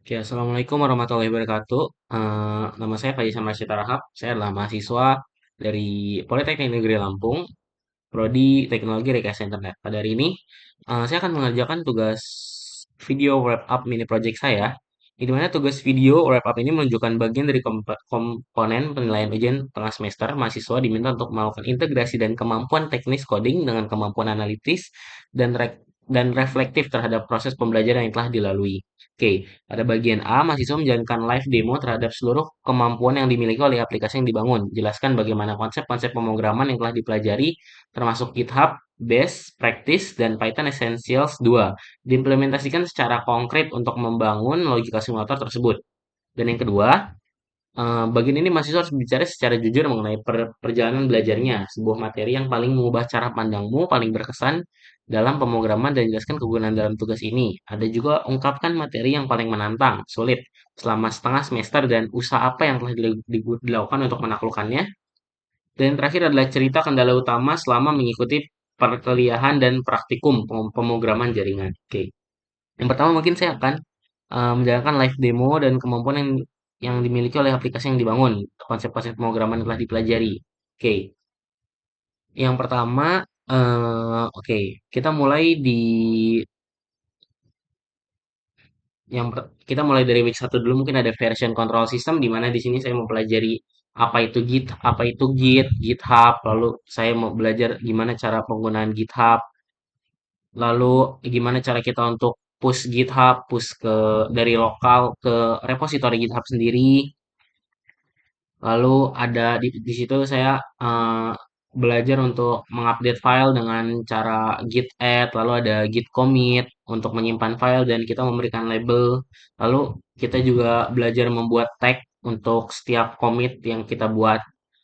Oke, Assalamualaikum warahmatullahi wabarakatuh. Nama saya Faisal Rashid Rahab. Saya adalah mahasiswa dari Politeknik Negeri Lampung, Prodi Teknologi Rekayasa Internet. Pada hari ini, saya akan mengerjakan tugas video wrap up mini project saya, di mana tugas video wrap up ini menunjukkan bagian dari komponen penilaian ujian tengah semester. Mahasiswa diminta untuk melakukan integrasi dan kemampuan teknis coding dengan kemampuan analitis dan reflektif terhadap proses pembelajaran yang telah dilalui. Oke, pada bagian A, mahasiswa menjalankan live demo terhadap seluruh kemampuan yang dimiliki oleh aplikasi yang dibangun. Jelaskan bagaimana konsep-konsep pemrograman yang telah dipelajari, termasuk GitHub, Best Practice, dan Python Essentials 2, diimplementasikan secara konkret untuk membangun logika simulator tersebut. Dan yang kedua, bagian ini mahasiswa harus bicara secara jujur mengenai perjalanan belajarnya, sebuah materi yang paling mengubah cara pandangmu, paling berkesan dalam pemrograman dan jelaskan kegunaan dalam tugas ini. Ada juga ungkapkan materi yang paling menantang, sulit, selama setengah semester dan usaha apa yang telah dilakukan untuk menaklukkannya. Dan yang terakhir adalah cerita kendala utama selama mengikuti perkuliahan dan praktikum pemrograman jaringan. Oke. Yang pertama mungkin saya akan menjalankan live demo dan kemampuan yang dimiliki oleh aplikasi yang dibangun, konsep-konsep pemrograman yang telah dipelajari. Oke, yang pertama, oke, kita mulai di kita mulai dari week 1 dulu. Mungkin ada version control system di mana di sini saya mempelajari apa itu Git, GitHub, lalu saya mau belajar gimana cara penggunaan GitHub, lalu gimana cara kita untuk push GitHub, push ke dari lokal ke repositori GitHub sendiri. Lalu ada di situ saya belajar untuk mengupdate file dengan cara git add, lalu ada git commit untuk menyimpan file dan kita memberikan label. Lalu kita juga belajar membuat tag untuk setiap commit yang kita buat.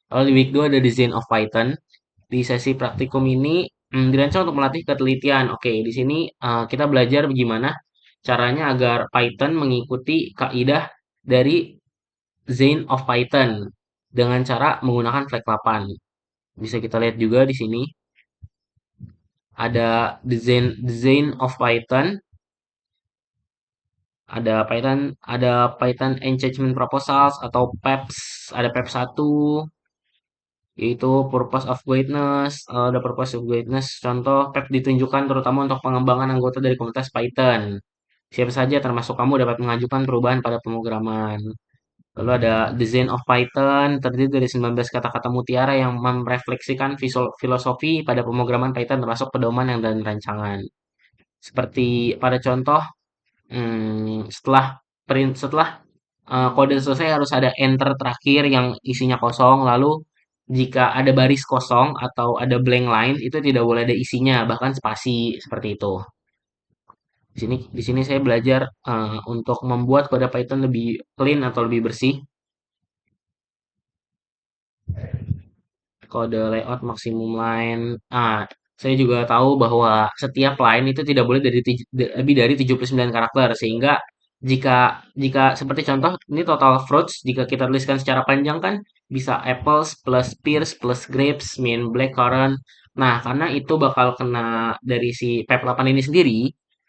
Lalu di week 2 ada design of Python. Di sesi praktikum ini dirancang untuk melatih ketelitian. Oke, di sini kita belajar bagaimana caranya agar Python mengikuti kaidah dari Zane of Python dengan cara menggunakan flag 8. Bisa kita lihat juga di sini ada the Zane of Python, ada Python Enchantment Proposals atau PEPS, ada PEPS 1 yaitu Purpose of Greatness, ada Purpose of Greatness. Contoh PEP ditunjukkan terutama untuk pengembangan anggota dari komunitas Python. Siapa saja termasuk kamu dapat mengajukan perubahan pada pemrograman. Lalu ada Design of Python, terdiri dari 19 kata-kata mutiara yang merefleksikan filosofi pada pemrograman Python termasuk pedoman yang dan rancangan. Seperti pada contoh, setelah kode selesai harus ada enter terakhir yang isinya kosong. Lalu jika ada baris kosong atau ada blank line itu tidak boleh ada isinya, bahkan spasi seperti itu. Di sini saya belajar untuk membuat kode Python lebih clean atau lebih bersih. Kode layout maksimum line. Saya juga tahu bahwa setiap line itu tidak boleh lebih dari 79 karakter sehingga jika jika seperti contoh ini total fruits jika kita tuliskan secara panjang kan bisa apples plus pears plus grapes mean blackcurrant. Nah, karena itu bakal kena dari si pep 8 ini sendiri,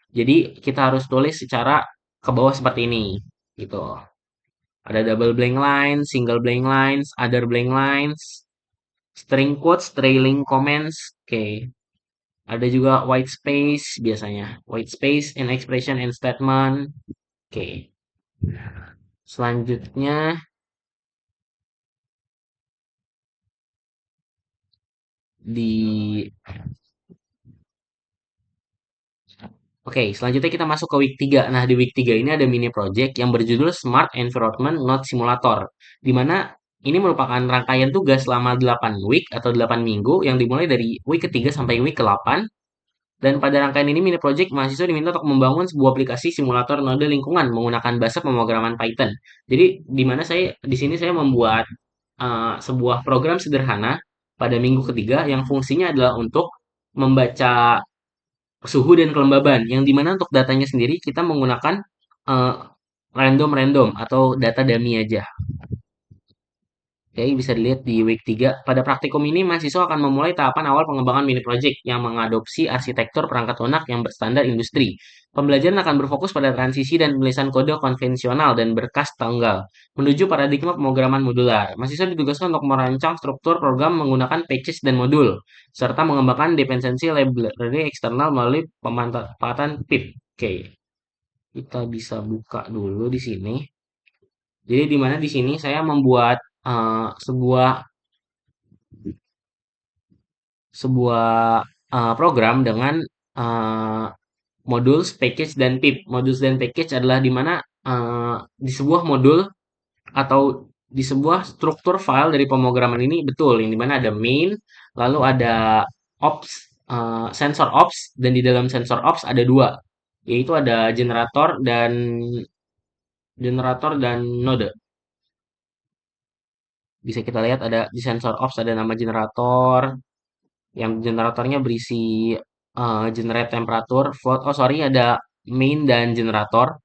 jadi kita harus tulis secara ke bawah seperti ini gitu. Ada double blank lines, single blank lines, other blank lines, string quotes, trailing comments. Oke. Ada juga white space biasanya. White space in expression and statement. Oke. Selanjutnya di selanjutnya kita masuk ke week 3. Nah, di week 3 ini ada mini project yang berjudul Smart Environment Node Simulator, di mana ini merupakan rangkaian tugas selama 8 week atau 8 minggu yang dimulai dari week ketiga sampai week ke-8. Dan pada rangkaian ini mini project mahasiswa diminta untuk membangun sebuah aplikasi simulator node lingkungan menggunakan bahasa pemrograman Python. Jadi di mana di sini saya membuat sebuah program sederhana pada minggu ketiga yang fungsinya adalah untuk membaca suhu dan kelembaban, yang dimana untuk datanya sendiri kita menggunakan eh, random-random atau data dummy aja. Oke, bisa dilihat di week 3. Pada praktikum ini, mahasiswa akan memulai tahapan awal pengembangan mini project yang mengadopsi arsitektur perangkat lunak yang berstandar industri. Pembelajaran akan berfokus pada transisi dan penulisan kode konvensional dan berkas tanggal menuju paradigma pemrograman modular. Mahasiswa ditugaskan untuk merancang struktur program menggunakan package dan modul, serta mengembangkan dependensi library eksternal melalui pemanfaatan pip. Oke, kita bisa buka dulu di sini. Jadi di mana di sini saya membuat sebuah sebuah program dengan eh, modul, package, dan pip. Modul dan package adalah di mana di sebuah modul atau di sebuah struktur file dari pemrograman ini betul, yang di mana ada main, lalu ada ops, sensor ops, dan di dalam sensor ops ada dua, yaitu ada generator dan node. Bisa kita lihat ada di sensor ops ada nama generator, yang generatornya berisi generate temperature, float. Oh sorry, ada main dan generator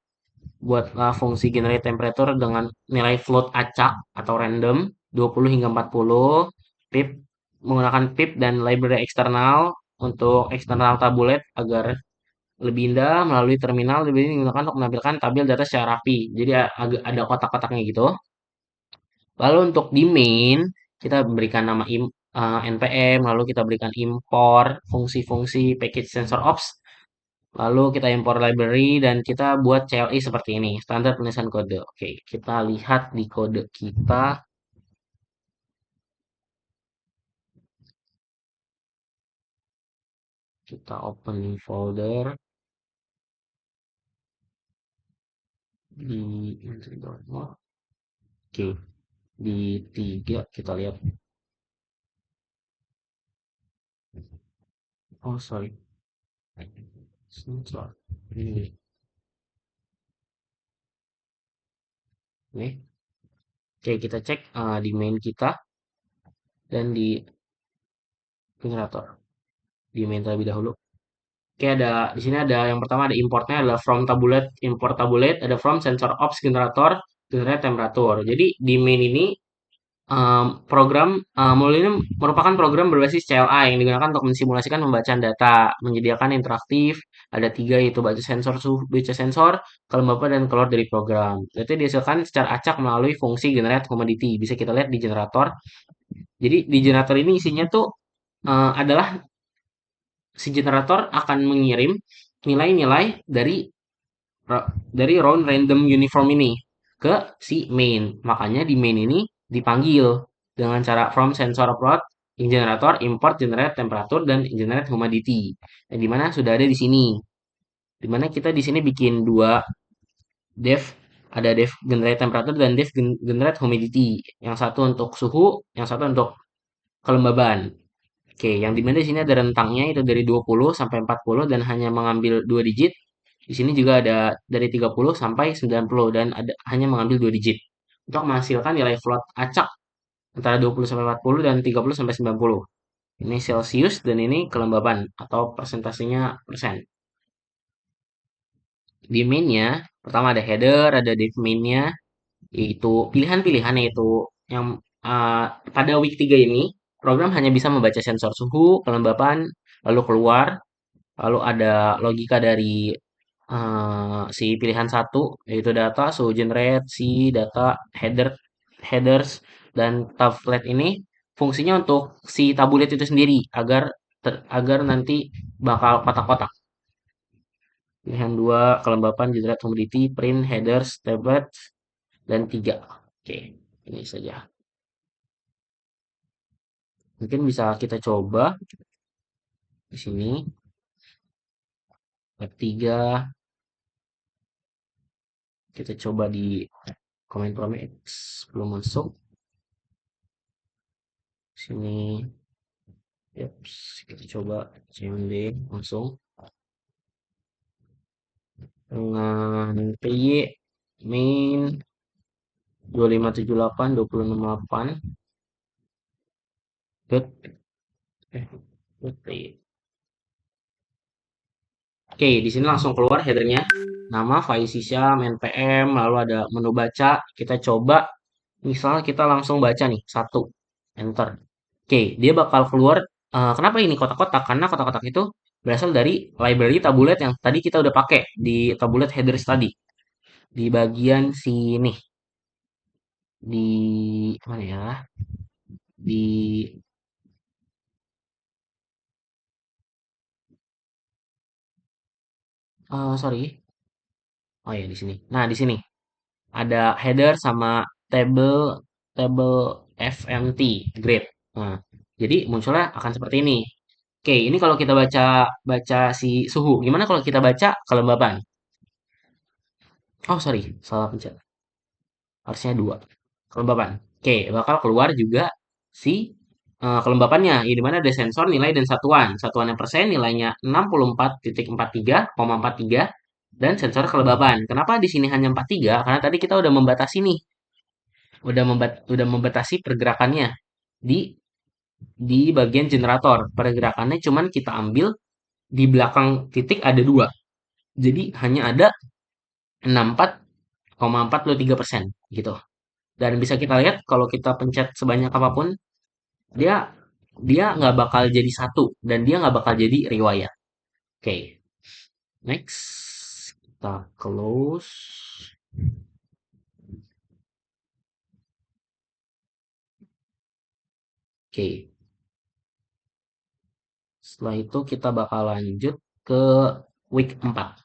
buat fungsi generate temperature dengan nilai float acak atau random 20 hingga 40 pip, menggunakan pip dan library eksternal untuk eksternal tabulate agar lebih indah melalui terminal. Lebih ini digunakan untuk menampilkan tabel data secara rapi. Jadi agak ada kotak-kotaknya gitu. Lalu untuk di main kita berikan nama npm, lalu kita berikan import fungsi-fungsi package sensor ops. Lalu kita import library dan kita buat CLI seperti ini, standar penulisan kode. Oke, kita lihat di kode kita. Kita open folder di entry.mode. Oke, di 3 kita lihat. Oh, sorry. Sensor. Ini. Nih. Oke, kita cek di main kita dan di generator. Di main terlebih dahulu. Oke, ada di sini ada yang pertama ada importnya adalah from tabulate, import tabulate, ada from sensor ops generator, generate temperature. Jadi di main ini program modul ini merupakan program berbasis CLI yang digunakan untuk mensimulasikan pembacaan data, menyediakan interaktif, ada tiga yaitu baca sensor suhu, baca sensor, kelembapan dan keluar dari program. Itu dihasilkan secara acak melalui fungsi generate commodity. Bisa kita lihat di generator. Jadi di generator ini isinya tuh adalah si generator akan mengirim nilai-nilai dari round random uniform ini ke si main. Makanya di main ini dipanggil dengan cara from sensor upload in generator import generate temperature dan generate humidity. Yang dimana sudah ada di sini. Dimana kita di sini bikin dua def, ada def generate temperature dan def generate humidity. Yang satu untuk suhu, yang satu untuk kelembaban. Oke, yang dimana di sini ada rentangnya itu dari 20 sampai 40 dan hanya mengambil dua digit. Di sini juga ada dari 30 sampai 90 dan ada hanya mengambil dua digit untuk menghasilkan nilai float acak antara 20 sampai 40 dan 30 sampai 90. Ini Celsius dan ini kelembaban atau persentasenya persen. Di mainnya, pertama ada header, ada div mainnya, yaitu pilihan-pilihan yaitu yang pada week 3 ini program hanya bisa membaca sensor suhu, kelembapan, lalu keluar, lalu ada logika dari si pilihan satu yaitu data, suhu generate, si data, headers, dan tablet ini fungsinya untuk si tabulet itu sendiri agar nanti bakal kotak-kotak. Pilihan dua kelembapan, generate, commodity, print, headers, tablet, dan tiga. Oke, ini saja. Mungkin bisa kita coba di sini. Tab 3, kita coba di komen-komen belum masuk. Sini, yaps, kita coba CMD langsung dengan PY main 2578 268 dot dot PY. Oke, di sini langsung keluar headernya, nama file sysam npm, lalu ada menu baca. Kita coba, misal kita langsung baca nih satu, enter. Oke, dia bakal keluar. Kenapa ini kotak-kotak? Karena kotak-kotak itu berasal dari library tabulate yang tadi kita udah pakai di tabulate headers tadi. Di bagian sini, di mana ya? Di sorry. Oh ya di sini. Nah, di sini ada header sama table table FMT grade. Nah, jadi munculnya akan seperti ini. Oke, ini kalau kita baca baca si suhu. Gimana kalau kita baca kelembapan? Oh, sorry, salah pencet. Harusnya dua. Kelembapan. Oke, bakal keluar juga si kelembapannya. Ya, di mana ada sensor nilai dan satuan. Satuannya persen, nilainya 64,43, dan sensor kelembapan. Kenapa di sini hanya 43? Karena tadi kita udah membatasi nih, udah membatasi pergerakannya di bagian generator. Pergerakannya cuman kita ambil di belakang titik ada dua. Jadi hanya ada 64,43% gitu. Dan bisa kita lihat kalau kita pencet sebanyak apapun, dia dia nggak bakal jadi satu dan dia nggak bakal jadi riwayat. Oke, next kita close. Oke, setelah itu kita bakal lanjut ke week 4.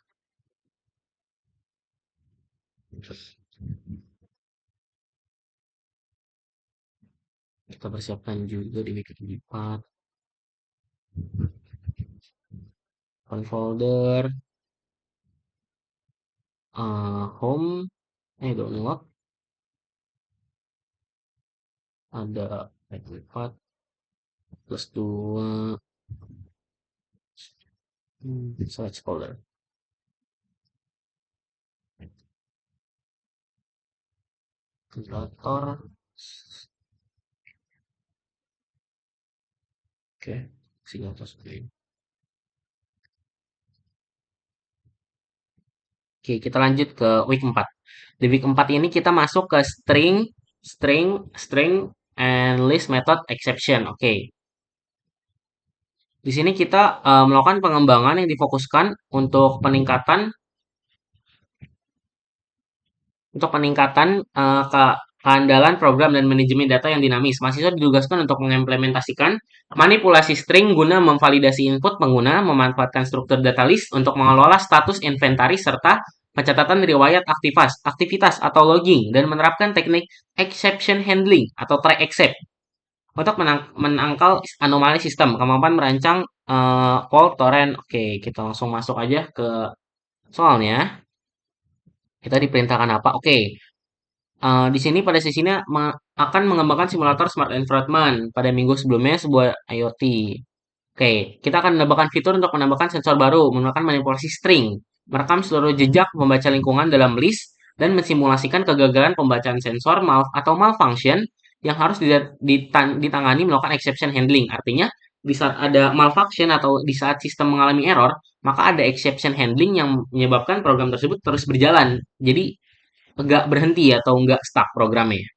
Kita persiapkan juga di week 4. Open folder, home, download, ada week 4 plus 2, select folder. Generator. Oke, simulator screen. Oke, kita lanjut ke week 4. Di week 4 ini kita masuk ke string, string, string, and list method exception. Oke, di sini kita melakukan pengembangan yang difokuskan untuk peningkatan keandalan program dan manajemen data yang dinamis. Mahasiswa ditugaskan untuk mengimplementasikan manipulasi string guna memvalidasi input pengguna, memanfaatkan struktur data list untuk mengelola status inventaris serta pencatatan riwayat aktivitas atau logging, dan menerapkan teknik exception handling atau try except untuk menangkal anomali sistem. Kemampuan merancang fault torrent. Oke, kita langsung masuk aja ke soalnya. Kita diperintahkan apa? Oke, di sini pada sesinya akan mengembangkan simulator smart environment pada minggu sebelumnya sebuah IoT. Oke, kita akan menambahkan fitur untuk menambahkan sensor baru menggunakan manipulasi string, merekam seluruh jejak membaca lingkungan dalam list, dan mensimulasikan kegagalan pembacaan sensor atau malfunction yang harus ditangani melakukan exception handling. Artinya, di saat ada malfunction atau di saat sistem mengalami error, maka ada exception handling yang menyebabkan program tersebut terus berjalan. Jadi, nggak berhenti atau nggak stuck programnya.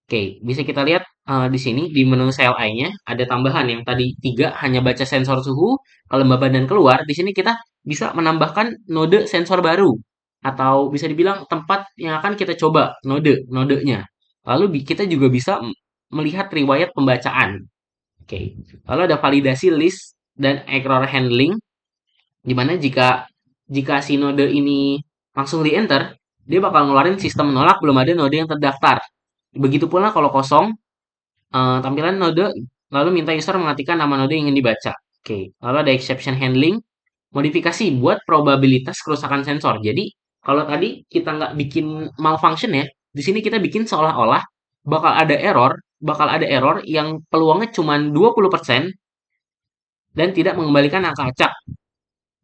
Oke, bisa kita lihat di sini di menu CLI-nya ada tambahan yang tadi 3 hanya baca sensor suhu, kelembaban dan keluar. Di sini kita bisa menambahkan node sensor baru atau bisa dibilang tempat yang akan kita coba nodenya. Lalu kita juga bisa melihat riwayat pembacaan. Oke. Lalu ada validasi list dan error handling di mana jika jika si node ini langsung di-enter, dia bakal ngeluarin sistem menolak belum ada node yang terdaftar. Begitu pula kalau kosong, tampilan node lalu minta user mengetikkan nama node yang ingin dibaca. Oke, lalu ada exception handling, modifikasi buat probabilitas kerusakan sensor. Jadi, kalau tadi kita nggak bikin malfunction ya, di sini kita bikin seolah-olah bakal ada error yang peluangnya cuma 20% dan tidak mengembalikan angka acak,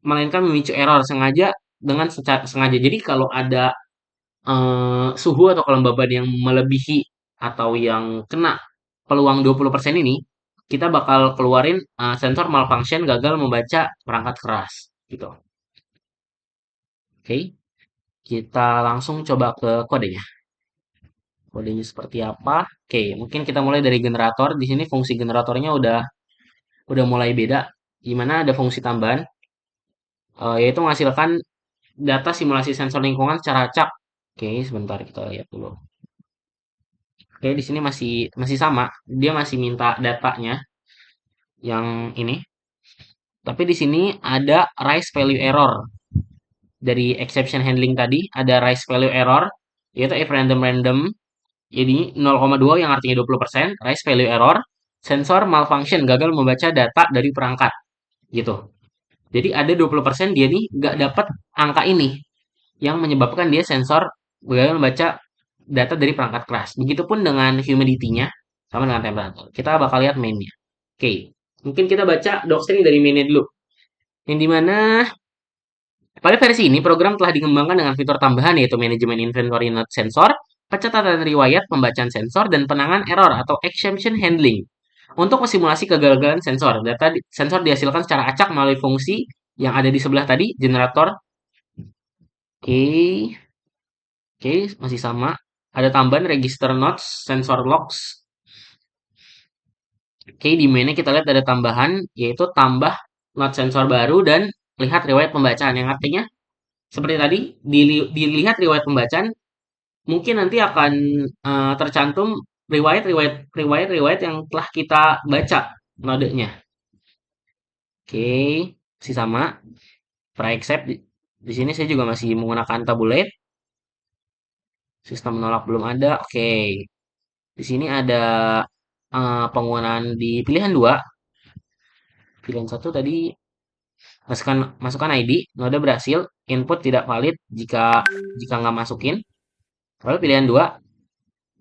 melainkan memicu error sengaja dengan sengaja. Jadi kalau ada suhu atau kelembaban yang melebihi atau yang kena peluang 20% ini, kita bakal keluarin sensor malfunction gagal membaca perangkat keras gitu. Oke, kita langsung coba ke kodenya. Kodenya seperti apa? Oke, mungkin kita mulai dari generator. Di sini fungsi generatornya udah mulai beda. Gimana ada fungsi tambahan? yaitu menghasilkan data simulasi sensor lingkungan secara acak. Oke, sebentar kita lihat dulu. Oke, di sini masih masih sama. Dia masih minta datanya yang ini. Tapi di sini ada rise value error. Dari exception handling tadi ada rise value error, yaitu if random random. Jadi 0,2 yang artinya 20%, rise value error, sensor malfunction, gagal membaca data dari perangkat. Gitu. Jadi ada 20% dia nih nggak dapat angka ini yang menyebabkan dia sensor gagal membaca data dari perangkat keras. Begitupun dengan humidity-nya sama dengan temperatur. Kita bakal lihat main-nya. Oke, mungkin kita baca docstring dari mainnya dulu. Yang dimana pada versi ini program telah dikembangkan dengan fitur tambahan yaitu manajemen inventory node sensor, pencatatan riwayat pembacaan sensor, dan penanganan error atau exception handling. Untuk mensimulasi kegagalan sensor, data sensor dihasilkan secara acak melalui fungsi yang ada di sebelah tadi, generator. Oke, oke, masih sama. Ada tambahan register nodes, sensor logs. Oke, di mainnya kita lihat ada tambahan, yaitu tambah node sensor baru dan lihat riwayat pembacaan. Yang artinya, seperti tadi, dilihat riwayat pembacaan, mungkin nanti akan tercantum riwayat yang telah kita baca nodenya. Oke, masih sama. Try accept. Di sini saya juga masih menggunakan tabulate. Sistem menolak belum ada. Oke. Di sini ada penggunaan di pilihan 2. Pilihan 1 tadi masukkan ID, node berhasil, input tidak valid jika jika nggak masukin. Lalu pilihan 2,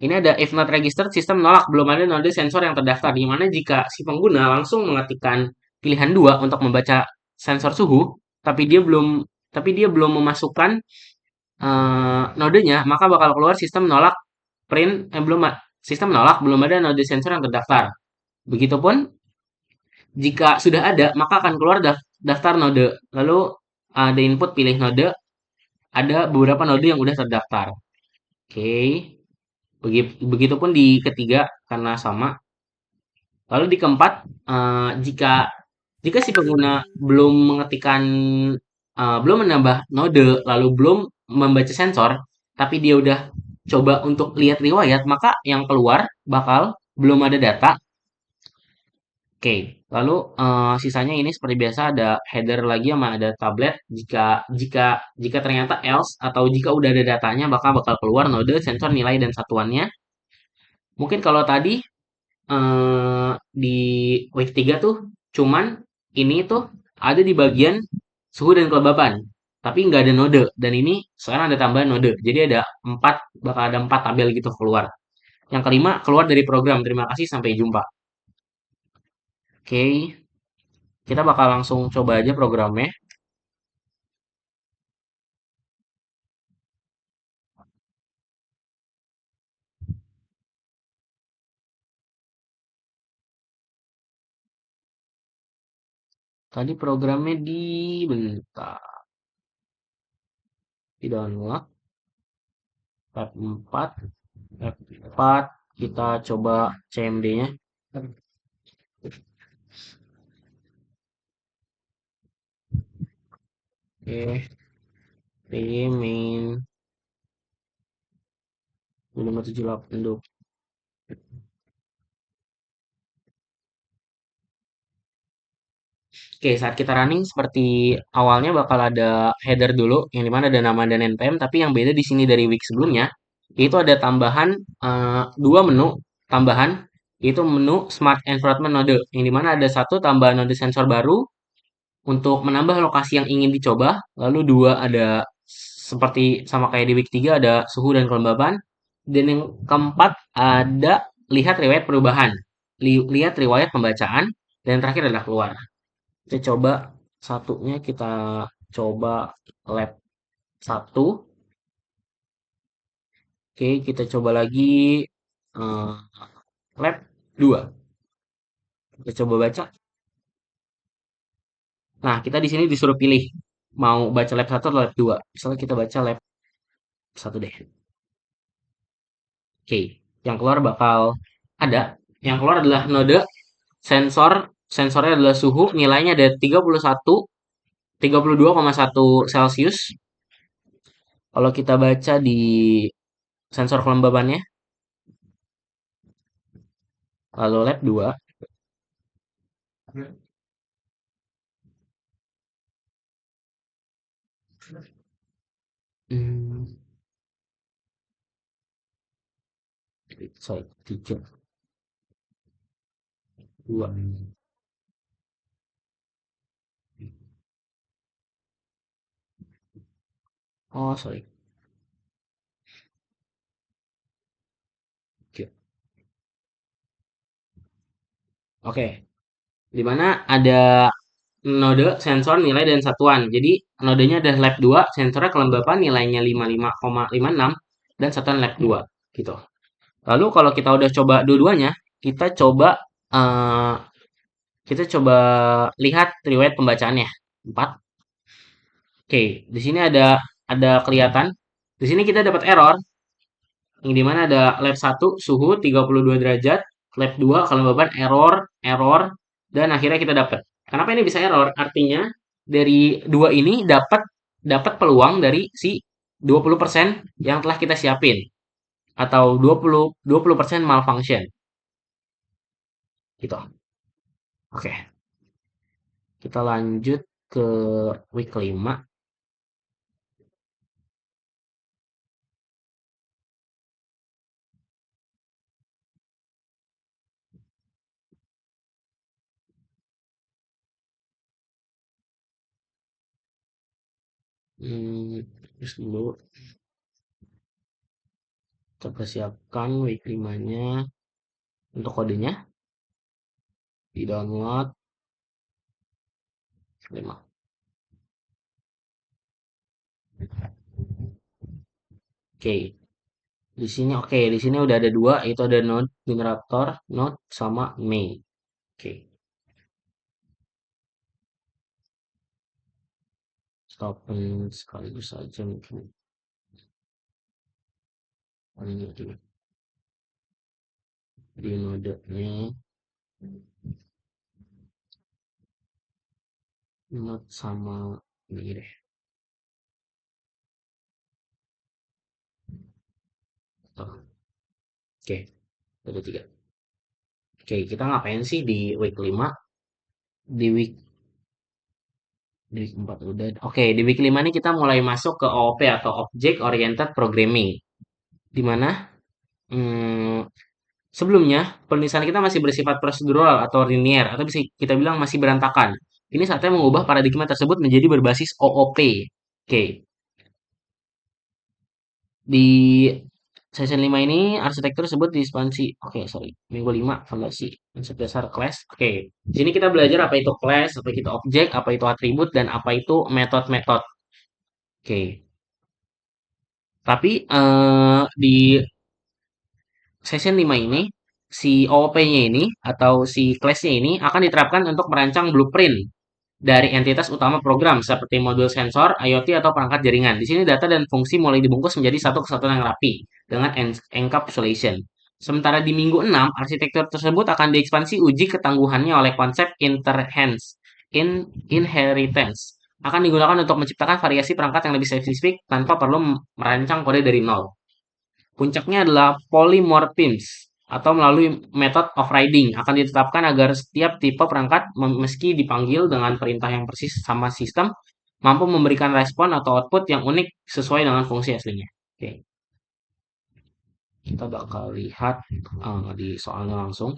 ini ada if not registered, sistem menolak belum ada node sensor yang terdaftar. Di mana jika si pengguna langsung mengetikkan pilihan 2 untuk membaca sensor suhu, tapi dia belum memasukkan nodenya, maka bakal keluar sistem menolak sistem menolak belum ada node sensor yang terdaftar. Begitupun jika sudah ada, maka akan keluar daftar node. Lalu ada input pilih node, ada beberapa node yang udah terdaftar. Oke. Begitupun di ketiga karena sama. Lalu di keempat, jika jika si pengguna belum menambah node, lalu belum membaca sensor, tapi dia udah coba untuk lihat riwayat, maka yang keluar bakal belum ada data. Oke, lalu sisanya ini seperti biasa ada header lagi sama ada tablet. Jika jika jika ternyata else atau jika udah ada datanya, bakal keluar node, sensor, nilai dan satuannya. Mungkin kalau tadi di week 3 tuh cuman ini tuh ada di bagian suhu dan kelembapan, tapi nggak ada node. Dan ini sekarang ada tambahan node. Jadi bakal ada 4 tabel gitu keluar. Yang kelima keluar dari program. Terima kasih, sampai jumpa. Oke, kita bakal langsung coba aja programnya. Tadi programnya bentar, di download tab 4, tab 4 kita coba CMD-nya. Oke, pilih main 578. Oke, saat kita running seperti awalnya bakal ada header dulu, yang dimana ada nama dan npm, tapi yang beda di sini dari week sebelumnya, itu ada tambahan dua menu tambahan, yaitu menu Smart Environment Node, yang dimana ada satu tambahan node sensor baru untuk menambah lokasi yang ingin dicoba, lalu dua ada seperti sama kayak di week 3 ada suhu dan kelembapan, dan yang keempat ada lihat riwayat perubahan, lihat riwayat pembacaan, dan terakhir adalah keluar. Kita coba satunya, kita coba lab 1. Oke, kita coba lagi eh, lab 2. Kita coba baca. Nah, kita di sini disuruh pilih mau baca lab 1 atau lab 2. Misalnya kita baca lab 1 deh. Oke, yang keluar bakal ada. Yang keluar adalah node sensornya adalah suhu, nilainya ada 31, 32,1 Celcius. Kalau kita baca di sensor kelembabannya, lalu lab 2, hmm, sorry, 3, 2. Oh, sorry. Oke. Oke. Di mana ada node sensor nilai dan satuan. Jadi nodenya ada lab 2, sensornya kelembapan nilainya 55,56 dan satuan lab 2 gitu. Lalu kalau kita udah coba dua-duanya, kita coba eh, kita coba lihat riwayat pembacaannya. 4. Oke, di sini ada kelihatan. Di sini kita dapat error yang dimana ada lab 1 suhu 32 derajat, lab 2 kelembaban error, error, dan akhirnya kita dapat. Kenapa ini bisa error? Artinya dari dua ini dapat dapat peluang dari si 20% yang telah kita siapin atau 20% malfunction gitu. Oke, kita lanjut ke week 5. Terus dulu kita persiapkan week 5-nya untuk kodenya di download 5. Oke, di sini udah ada dua, itu ada node generator, node sama main. Oke, stopin sekaligus saja mungkin. Ini di nodenya, node sama ini deh. Tuh. Oke, ada 3. Oke, kita ngapain sih di week 5? Di week di week 4 udah. Oke, di week 5 nih kita mulai masuk ke OOP atau Object Oriented Programming. Di mana hmm, sebelumnya penulisan kita masih bersifat prosedural atau linear atau bisa kita bilang masih berantakan. Ini saatnya mengubah paradigma tersebut menjadi berbasis OOP. Oke, di session 5 ini arsitektur tersebut dispansi. Oke, sorry. Minggu 5 fondasi konsep dasar class. Oke, di sini kita belajar apa itu class, apa itu objek, apa itu atribut dan apa itu metode-metode. Oke. Tapi di session 5 ini si OOP-nya ini atau si class-nya ini akan diterapkan untuk merancang blueprint dari entitas utama program seperti modul sensor, IoT atau perangkat jaringan. Di sini data dan fungsi mulai dibungkus menjadi satu kesatuan yang rapi dengan encapsulation. Sementara di minggu 6, arsitektur tersebut akan diekspansi uji ketangguhannya oleh konsep inheritance. Akan digunakan untuk menciptakan variasi perangkat yang lebih spesifik tanpa perlu merancang kode dari nol. Puncaknya adalah polymorphisms atau melalui method of riding akan ditetapkan agar setiap tipe perangkat meski dipanggil dengan perintah yang persis sama sistem mampu memberikan respon atau output yang unik sesuai dengan fungsi aslinya. Oke, kita bakal lihat di soalnya langsung.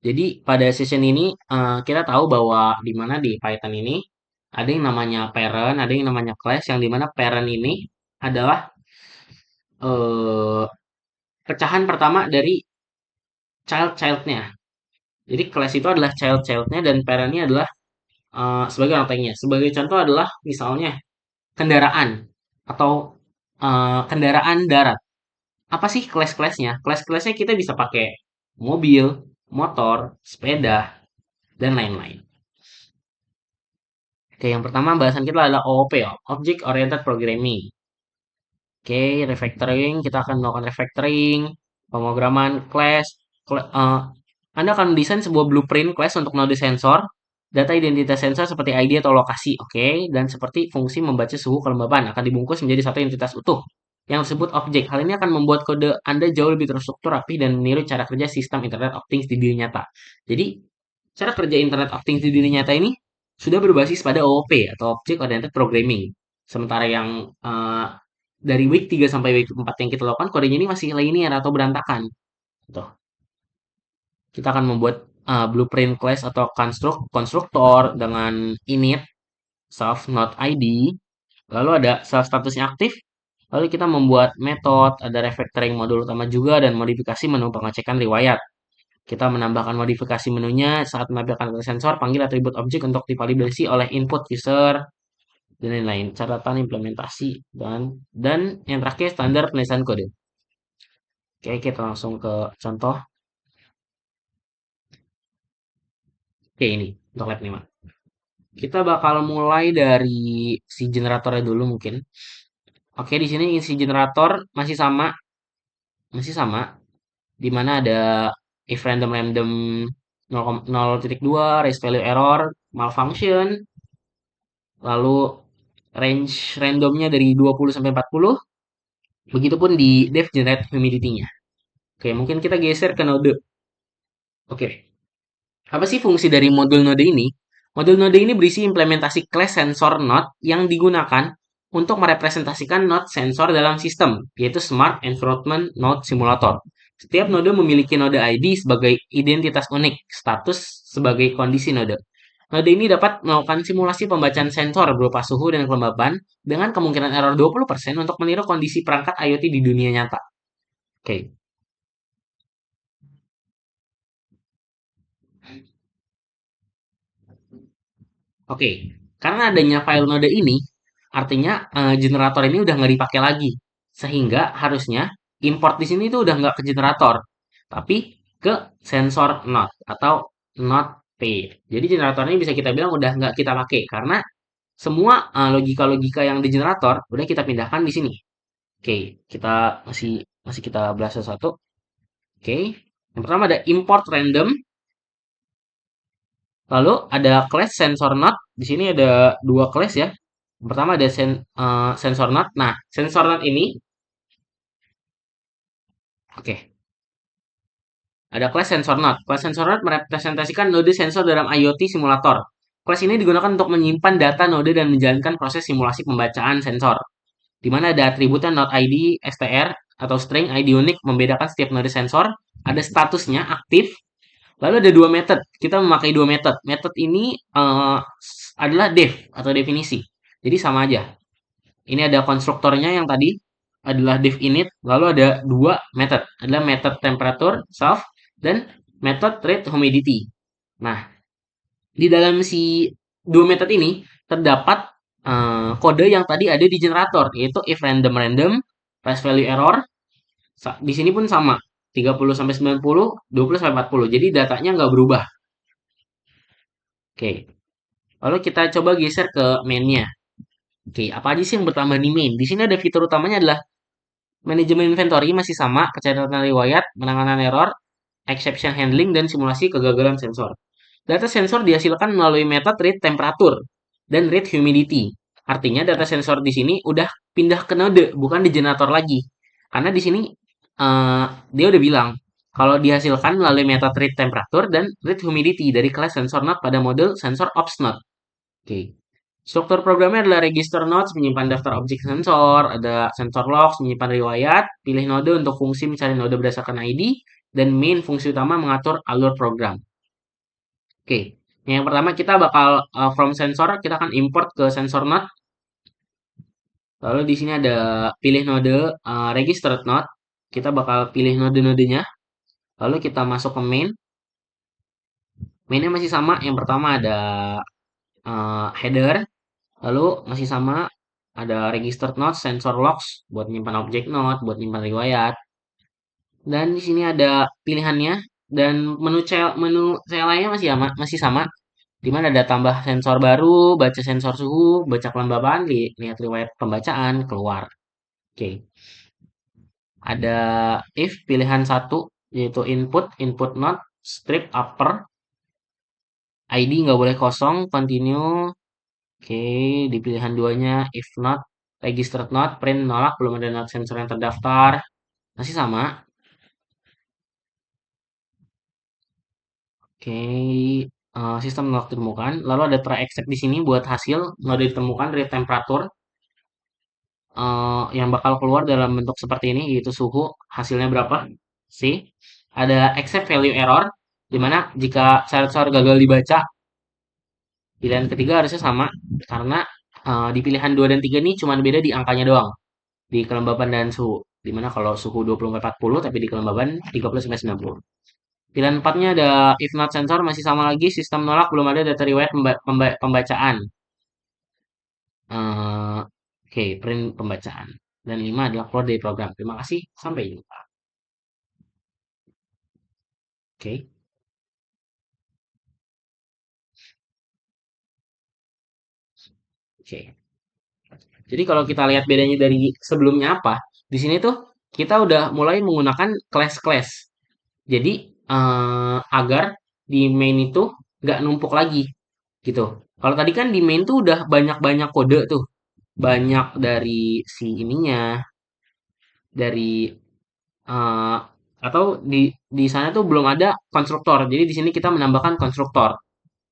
Jadi pada session ini kita tahu bahwa di mana di Python ini ada yang namanya parent, ada yang namanya class, yang dimana parent ini adalah eh, pecahan pertama dari child-childnya. Jadi kelas itu adalah child-childnya dan parentnya adalah sebagai orang tuanya. Sebagai contoh adalah misalnya kendaraan atau kendaraan darat. Apa sih kelas-kelasnya? Kelas-kelasnya kita bisa pakai mobil, motor, sepeda, dan lain-lain. Oke, yang pertama bahasan kita adalah OOP, Object Oriented Programming. Oke, refactoring, kita akan melakukan refactoring, pemrograman class. Anda akan desain sebuah blueprint class untuk node sensor, Data identitas sensor seperti ID atau lokasi, oke, dan seperti fungsi membaca suhu kelembaban akan dibungkus menjadi satu entitas utuh yang disebut objek. Hal ini akan membuat kode Anda jauh lebih terstruktur, rapi, dan meniru cara kerja sistem Internet of Things di dunia nyata. Jadi, cara kerja Internet of Things di dunia nyata ini sudah berbasis pada OOP atau Object Oriented Programming. Sementara yang dari week 3 sampai week 4 yang kita lakukan, kodenya ini masih linear atau berantakan. Gitu. Kita akan membuat blueprint class atau konstruktor dengan init self not ID, lalu ada self statusnya aktif, lalu kita membuat metode, ada refactoring modul utama juga, dan modifikasi menu pengecekan riwayat. Kita menambahkan modifikasi menunya saat menampilkan ke sensor, panggil atribut objek untuk divalidasi oleh input user, dan lain-lain. Catatan implementasi, dan yang terakhir standar penulisan kode. Oke, kita langsung ke contoh. Oke, ini untuk lab 5. Kita bakal mulai dari si generatornya dulu mungkin. Oke, di sini isi generator masih sama, di mana ada if random random 0,0.2, raise value error, malfunction, lalu range randomnya dari 20 sampai 40, begitupun di def generate humidity-nya. Oke, mungkin kita geser ke node. Oke, apa sih fungsi dari modul node ini? Modul node ini berisi implementasi class sensor node yang digunakan untuk merepresentasikan node sensor dalam sistem, yaitu Smart Environment Node Simulator. Setiap node memiliki node ID sebagai identitas unik, status sebagai kondisi node. Node ini dapat melakukan simulasi pembacaan sensor berupa suhu dan kelembaban dengan kemungkinan error 20% untuk meniru kondisi perangkat IoT di dunia nyata. Oke, Oke, karena adanya file node ini, artinya generator ini udah nggak dipakai lagi. Sehingga harusnya import di sini tuh udah nggak ke generator, tapi ke sensor node atau node P. Jadi generator ini bisa kita bilang udah nggak kita pakai karena semua logika-logika yang di generator udah kita pindahkan di sini. Oke, kita masih masih kita bahas satu. Oke, yang pertama ada import random. Lalu ada class sensor node. Di sini ada dua class ya. Yang pertama ada sensor node. Nah, sensor node ini, oke, ada class sensor node. Class sensor node merepresentasikan node sensor dalam IoT simulator. Class ini digunakan untuk menyimpan data node dan menjalankan proses simulasi pembacaan sensor. Di mana ada atributnya node ID, str, atau string ID unik membedakan setiap node sensor. Ada statusnya aktif. Lalu ada dua method. Kita memakai dua method. Method ini adalah def atau definisi. Jadi sama aja. Ini ada konstruktornya yang tadi adalah div init, lalu ada dua method, adalah method temperature self dan method rate humidity. Nah, di dalam si dua method ini terdapat kode yang tadi ada di generator, yaitu if random random, raise value error. Di sini pun sama, 30 sampai 90, 20 sampai 40. Jadi datanya nggak berubah. Oke. Lalu kita coba geser ke main-nya. Oke, apa aja sih yang bertambah di main? Di sini ada fitur utamanya adalah manajemen inventory masih sama, pencatatan riwayat, penanganan error, exception handling, dan simulasi kegagalan sensor. Data sensor dihasilkan melalui metode read temperature dan read humidity. Artinya data sensor di sini udah pindah ke node, bukan di generator lagi. Karena di sini dia udah bilang kalau dihasilkan melalui metode read temperature dan read humidity dari kelas sensor node pada model sensor ops node. Oke. Struktur programnya adalah register nodes menyimpan daftar objek sensor, ada sensor logs menyimpan riwayat, pilih node untuk fungsi mencari node berdasarkan ID, dan main fungsi utama mengatur alur program. Oke, yang pertama kita bakal from sensor, kita akan import ke sensor node. Lalu di sini ada pilih node registered node. Kita bakal pilih node-nodenya. Lalu kita masuk ke main. Mainnya masih sama. Yang pertama ada header. Lalu masih sama ada registered node, sensor logs buat nyimpan objek node, buat nyimpan riwayat. Dan di sini ada pilihannya dan menu CLI-nya masih sama. Di mana ada tambah sensor baru, baca sensor suhu, baca kelembaban, lihat riwayat pembacaan, keluar. Oke. Ada if pilihan satu yaitu input node, strip upper. ID nggak boleh kosong, continue. Oke, di pilihan duanya, if not, registered not, print nolak, belum ada not sensor yang terdaftar. Masih sama. Oke, sistem menolak ditemukan. Lalu ada try extract di sini buat hasil nggak ditemukan dari temperatur yang bakal keluar dalam bentuk seperti ini, yaitu suhu. Hasilnya berapa? C. Ada accept value error, di mana jika sensor gagal dibaca, pilihan ketiga harusnya sama, karena di pilihan 2 dan 3 ini cuma beda di angkanya doang, di kelembaban dan suhu. Dimana kalau suhu 24-40, tapi di kelembaban 30-90. Pilihan empatnya ada if not sensor, masih sama lagi, sistem nolak, belum ada data riwayat pembacaan. Oke, print pembacaan. Dan 5 adalah keluar dari program. Terima kasih, sampai jumpa. Oke, oke. Jadi kalau kita lihat bedanya dari sebelumnya apa, di sini tuh kita udah mulai menggunakan class-class. Jadi agar di main itu nggak numpuk lagi gitu. Kalau tadi kan di main tuh udah banyak-banyak kode tuh, banyak dari si ininya, dari eh, atau di sana tuh belum ada konstruktor. Jadi di sini kita menambahkan konstruktor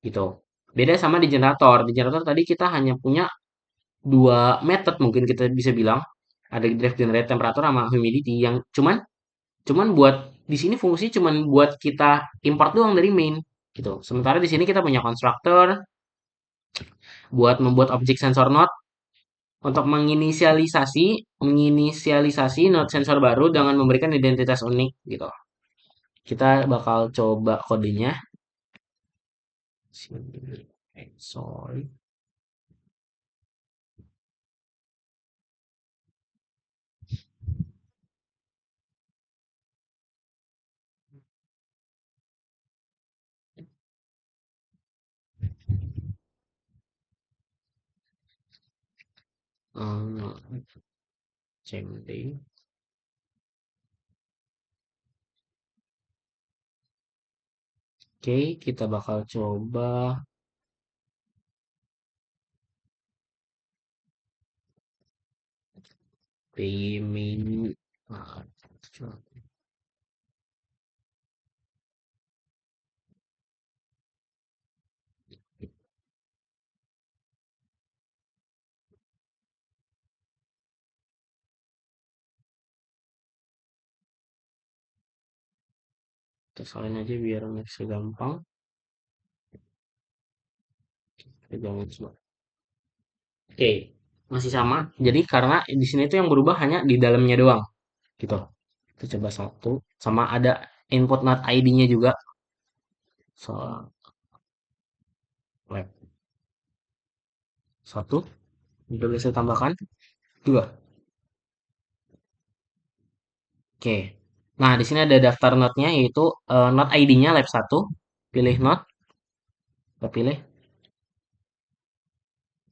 gitu. Beda sama di generator. Di generator tadi kita hanya punya dua method, mungkin kita bisa bilang. Ada drive generate temperatur sama humidity yang cuman cuman buat di sini fungsi cuman buat kita import doang dari main gitu. Sementara di sini kita punya constructor buat membuat objek sensor node untuk menginisialisasi node sensor baru dengan memberikan identitas unik gitu. Kita bakal coba kodenya. Sini. Sorry. CMD. Oke, kita bakal coba main. Nah, kita salin aja biar nextnya gampang. Kita jangan semua. Oke, masih sama. Jadi karena di sini tuh yang berubah hanya di dalamnya doang, gitu. Kita coba satu. Sama ada input not ID-nya juga. So, lab satu. Udah bisa tambahkan. Dua. Oke. Nah, di sini ada daftar not-nya, yaitu not ID-nya lab satu. Pilih not. Kita pilih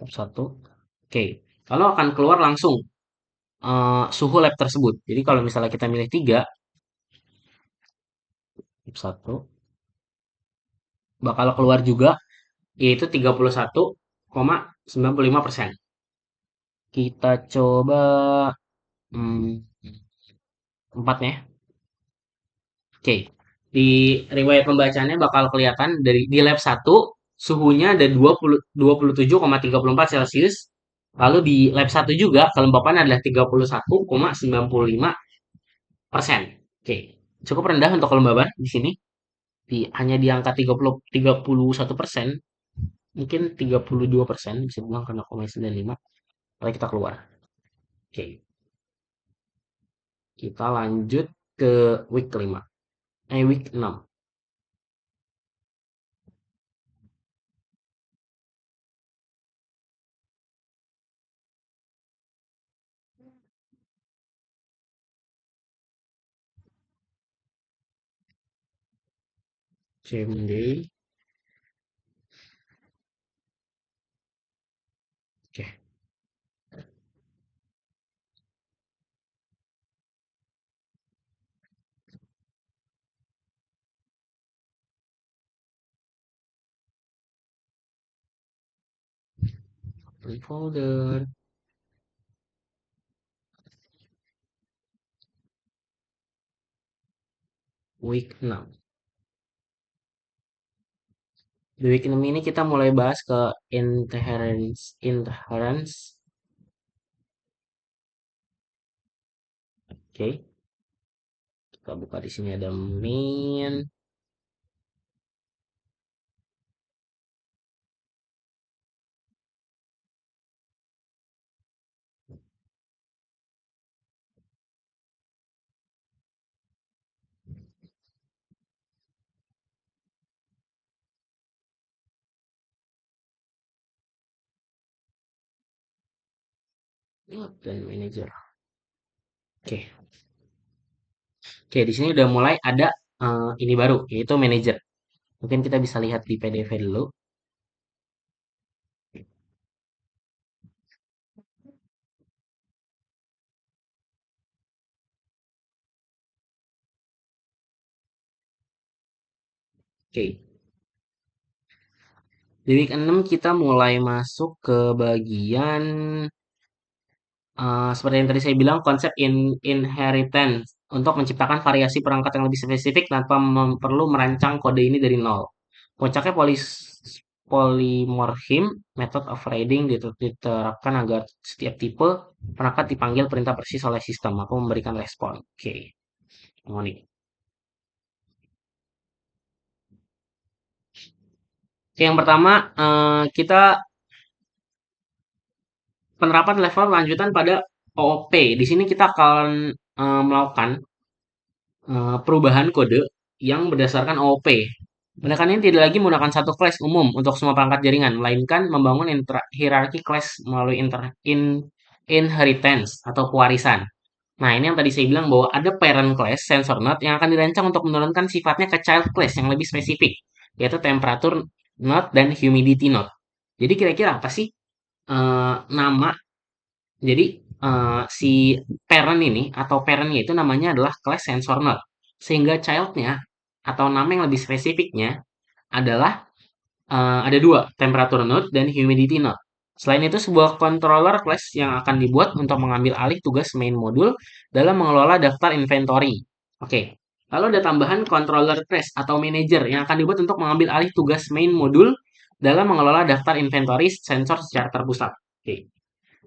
lab satu. Oke. Lalu akan keluar langsung suhu lab tersebut. Jadi kalau misalnya kita milih 3, lab 1, bakal keluar juga, yaitu 31,95%. Kita coba 4-nya. Oke. Di riwayat pembacaannya bakal kelihatan dari di lab satu suhunya ada 27,34 Celcius. Lalu di lab satu juga kelembapan adalah 31,95%. Oke. Cukup rendah untuk kelembaban di sini. Hanya di angka 31%, mungkin 32% bisa bilang, karena 0,95. Lalu kita keluar. Oke, kita lanjut ke week kelima. Week 6. CMD. Oke, Open folder. Week 6. Di week 6 ini kita mulai bahas ke inheritance. Inheritance. Oke, kita buka di sini ada main. Dan manager. Oke. Oke, di sini udah mulai ada ini baru, yaitu manager. Mungkin kita bisa lihat di PDF dulu. Oke. Di week 6 kita mulai masuk ke bagian seperti yang tadi saya bilang, konsep inheritance untuk menciptakan variasi perangkat yang lebih spesifik tanpa perlu merancang kode ini dari nol. Puncaknya polymorphism method of reading diterapkan agar setiap tipe perangkat dipanggil perintah persis oleh sistem mampu memberikan respon. Oke, mau nih. Oke, yang pertama kita penerapan level lanjutan pada OOP. Di sini kita akan melakukan perubahan kode yang berdasarkan OOP. Pendekatan ini tidak lagi menggunakan satu class umum untuk semua perangkat jaringan, melainkan membangun hierarki class melalui inheritance atau pewarisan. Nah, ini yang tadi saya bilang bahwa ada parent class sensor node yang akan dirancang untuk menurunkan sifatnya ke child class yang lebih spesifik, yaitu temperature node dan humidity node. Jadi kira-kira apa sih nama jadi, si parent ini atau parent-nya itu namanya adalah class sensor node. Sehingga child-nya atau nama yang lebih spesifiknya adalah ada dua, temperature node dan humidity node. Selain itu, sebuah controller class yang akan dibuat untuk mengambil alih tugas main modul dalam mengelola daftar inventory. Oke, lalu ada tambahan controller class atau manager yang akan dibuat untuk mengambil alih tugas main modul dalam mengelola daftar inventory sensor secara terpusat. Oke.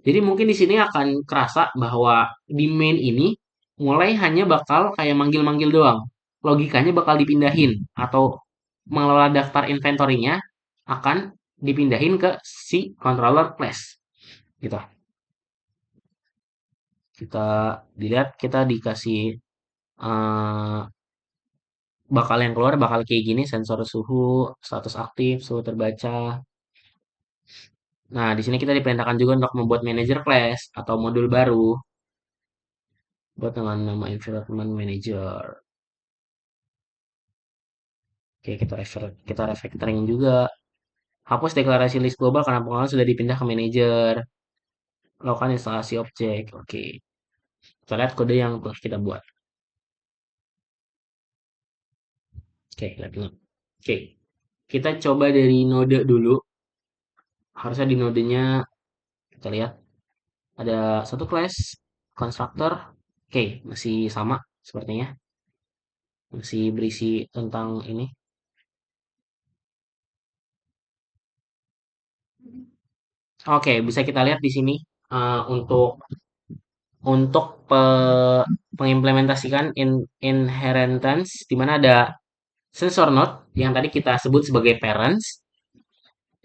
Jadi mungkin di sini akan kerasa bahwa di main ini mulai hanya bakal kayak manggil-manggil doang. Logikanya bakal dipindahin atau mengelola daftar inventory-nya akan dipindahin ke si controller class. Gitu. Kita dilihat kita dikasih eh, bakal yang keluar bakal kayak gini sensor suhu, status aktif, suhu terbaca. Nah, di sini kita diperintahkan juga untuk membuat manager class atau modul baru buat dengan nama environment manager. Oke, kita refactoring juga. Hapus deklarasi list global karena pengalaman sudah dipindah ke manajer. Lakukan instalasi objek. Oke. Kita lihat kode yang telah kita buat. Oke, lihat dulu. Oke. Kita coba dari node dulu. Harusnya di nodenya kita lihat ada satu class constructor. Oke, masih sama sepertinya. Masih berisi tentang ini. Oke, bisa kita lihat di sini untuk pengimplementasikan inheritance di mana ada sensor node yang tadi kita sebut sebagai parents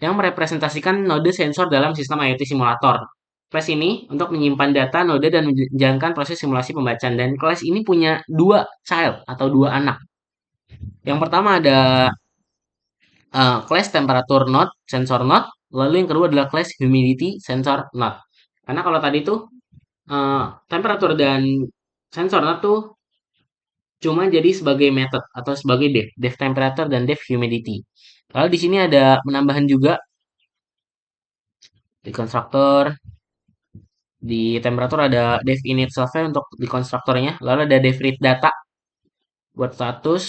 yang merepresentasikan node sensor dalam sistem IoT simulator. Class ini untuk menyimpan data node dan menjalankan proses simulasi pembacaan dan kelas ini punya dua child atau dua anak. Yang pertama ada class temperature node, sensor node, lalu yang kedua adalah class humidity sensor node. Karena kalau tadi tuh temperature dan sensor node tuh cuma jadi sebagai method atau sebagai def temperature dan def humidity. Lalu di sini ada penambahan juga di konstruktor, di temperatur ada def init software untuk di konstruktornya, lalu ada def read data buat status,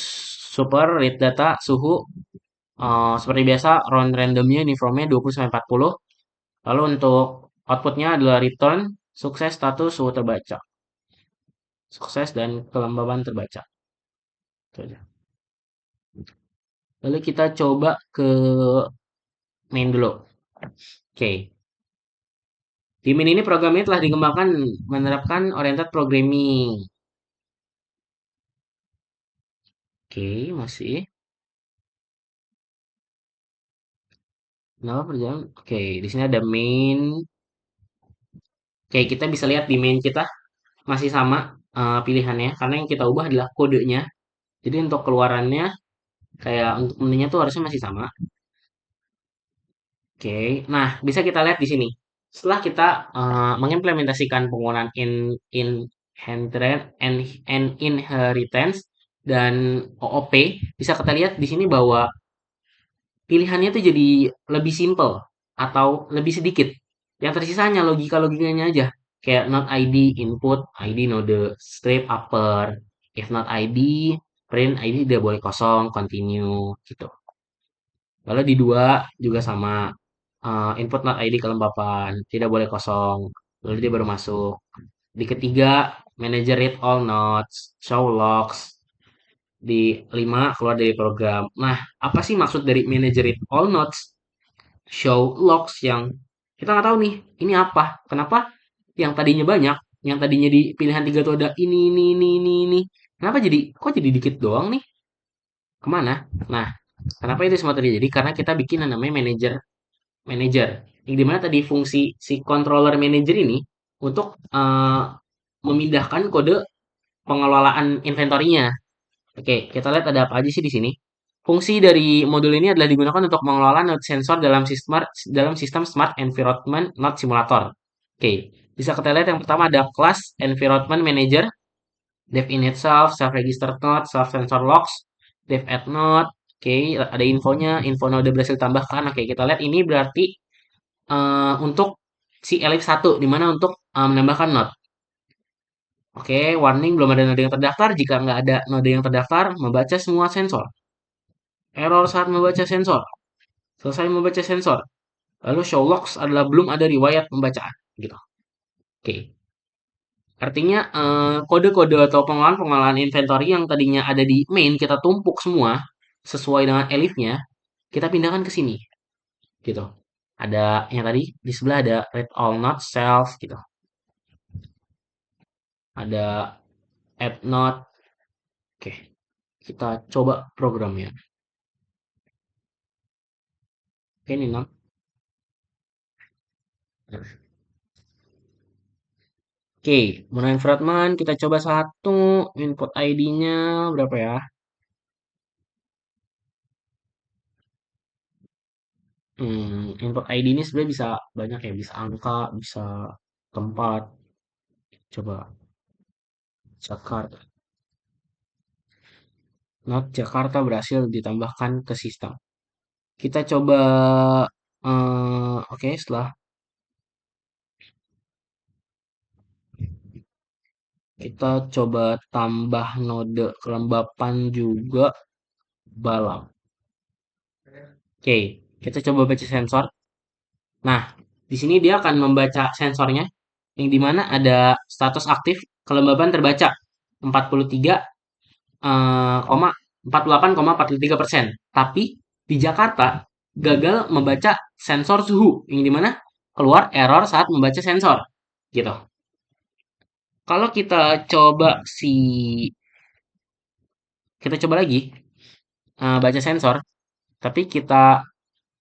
super read data, suhu, seperti biasa round randomnya uniformnya 20 sampai 40. Lalu untuk outputnya adalah return, sukses, status, suhu terbaca. Sukses dan kelembaban terbaca. Itu aja. Lalu kita coba ke main dulu. Oke. Di main ini program ini telah dikembangkan menerapkan oriented programming. Oke, masih. Kenapa perjalanan? Oke, di sini ada main. Oke, kita bisa lihat di main kita masih sama pilihannya karena yang kita ubah adalah kodenya. Jadi untuk keluarannya kayak untuk menunya tuh harusnya masih sama. Oke, nah bisa kita lihat di sini. Setelah kita mengimplementasikan penggunaan inheritance dan OOP, bisa kita lihat di sini bahwa pilihannya tuh jadi lebih simple atau lebih sedikit. Yang tersisa hanya logika-logikanya aja. Kayak not ID input, ID node strip upper. If not ID, print ID tidak boleh kosong, continue gitu. Lalu di dua juga sama. Input not ID kelembapan, tidak boleh kosong. Lalu dia baru masuk. Di ketiga, manager read all notes, show logs. Di lima, keluar dari program. Nah, apa sih maksud dari manager read all notes? Show logs yang kita nggak tahu nih, ini apa? Kenapa yang tadinya banyak, yang tadinya di pilihan tiga tuh ada ini. Kenapa kok jadi dikit doang nih? Kemana? Nah, kenapa itu semua terjadi? Karena kita bikin yang namanya manager. Yang dimana tadi fungsi si controller manager ini untuk memindahkan kode pengelolaan inventory-nya. Oke, kita lihat ada apa aja sih di sini. Fungsi dari modul ini adalah digunakan untuk mengelola node sensor dalam sistem Smart Environment Node Simulator. Oke, bisa kita lihat yang pertama ada Class Environment Manager, Dev in itself, Self Register Node, Self Sensor Logs, Dev add Node. Oke, ada infonya, info node berhasil tambahkan. Oke, kita lihat ini berarti untuk si elif 1, di mana untuk menambahkan node. Oke, warning belum ada node yang terdaftar. Jika nggak ada node yang terdaftar, membaca semua sensor. Error saat membaca sensor. Selesai membaca sensor. Lalu show logs adalah belum ada riwayat pembacaan. Gitu. Oke. Artinya kode-kode atau pengelolaan inventory yang tadinya ada di main kita tumpuk semua sesuai dengan elifnya, kita pindahkan ke sini. Gitu. Ada yang tadi di sebelah ada read all not self gitu. Ada add not. Oke, kita coba programnya. Oke, ini not. Oke, mana environment kita coba satu, input ID-nya berapa ya? Input ID ini sebenarnya bisa banyak ya, bisa angka, bisa tempat. Coba Jakarta. Not Jakarta berhasil ditambahkan ke sistem. Kita coba, oke, setelah kita coba tambah node kelembapan juga balam. Oke, kita coba baca sensor. Nah, di sini dia akan membaca sensornya, yang dimana ada status aktif kelembaban terbaca 43, 48,43%. Tapi di Jakarta gagal membaca sensor suhu, yang dimana keluar error saat membaca sensor, gitu. Kalau kita coba lagi baca sensor, tapi kita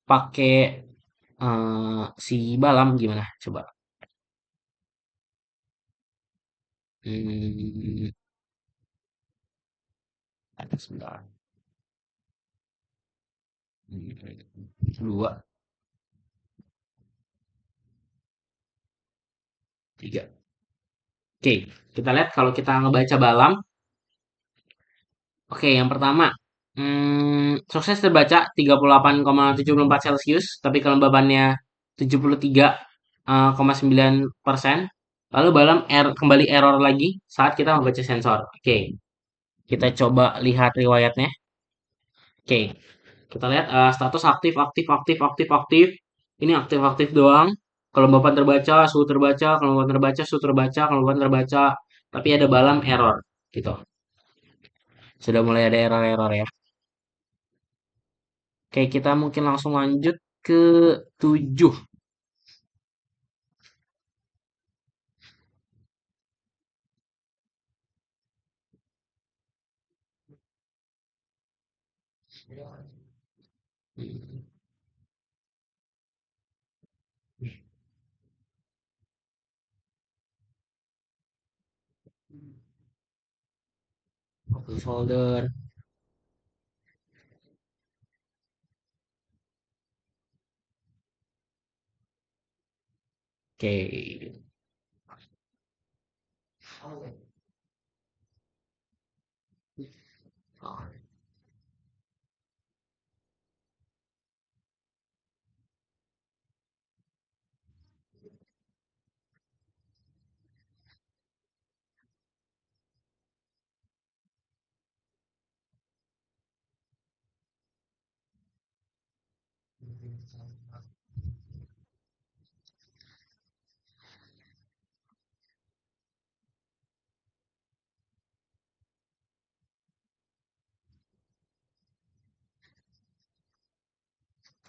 pakai si balam gimana? Coba. Hmm, sebentar. Dua, tiga. Oke, kita lihat kalau kita ngebaca balam. Oke, yang pertama, sukses terbaca 38,74 Celcius, tapi kelembabannya 73,9%. Lalu balam kembali error lagi saat kita membaca sensor. Oke, kita coba lihat riwayatnya. Oke, kita lihat status aktif, aktif, aktif, aktif, aktif. Ini aktif-aktif doang. Kelembapan terbaca, suhu terbaca, kelembapan terbaca, suhu terbaca, kelembapan terbaca, tapi ada balam error gitu. Sudah mulai ada error-error ya. Oke, kita mungkin langsung lanjut ke 7. Open folder. Oke.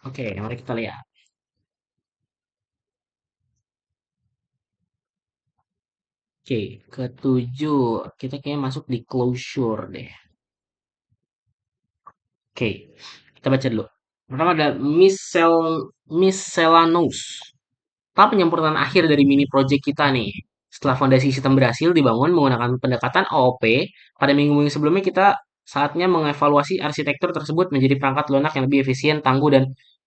Oke, mari kita lihat. Oke, ketujuh. Kita kayak masuk di closure deh. Oke, kita baca dulu. Pertama ada miscellaneous. Tahap penyempurnaan akhir dari mini project kita nih. Setelah fondasi sistem berhasil dibangun menggunakan pendekatan OOP, pada minggu-minggu sebelumnya kita saatnya mengevaluasi arsitektur tersebut menjadi perangkat lunak yang lebih efisien, tangguh, dan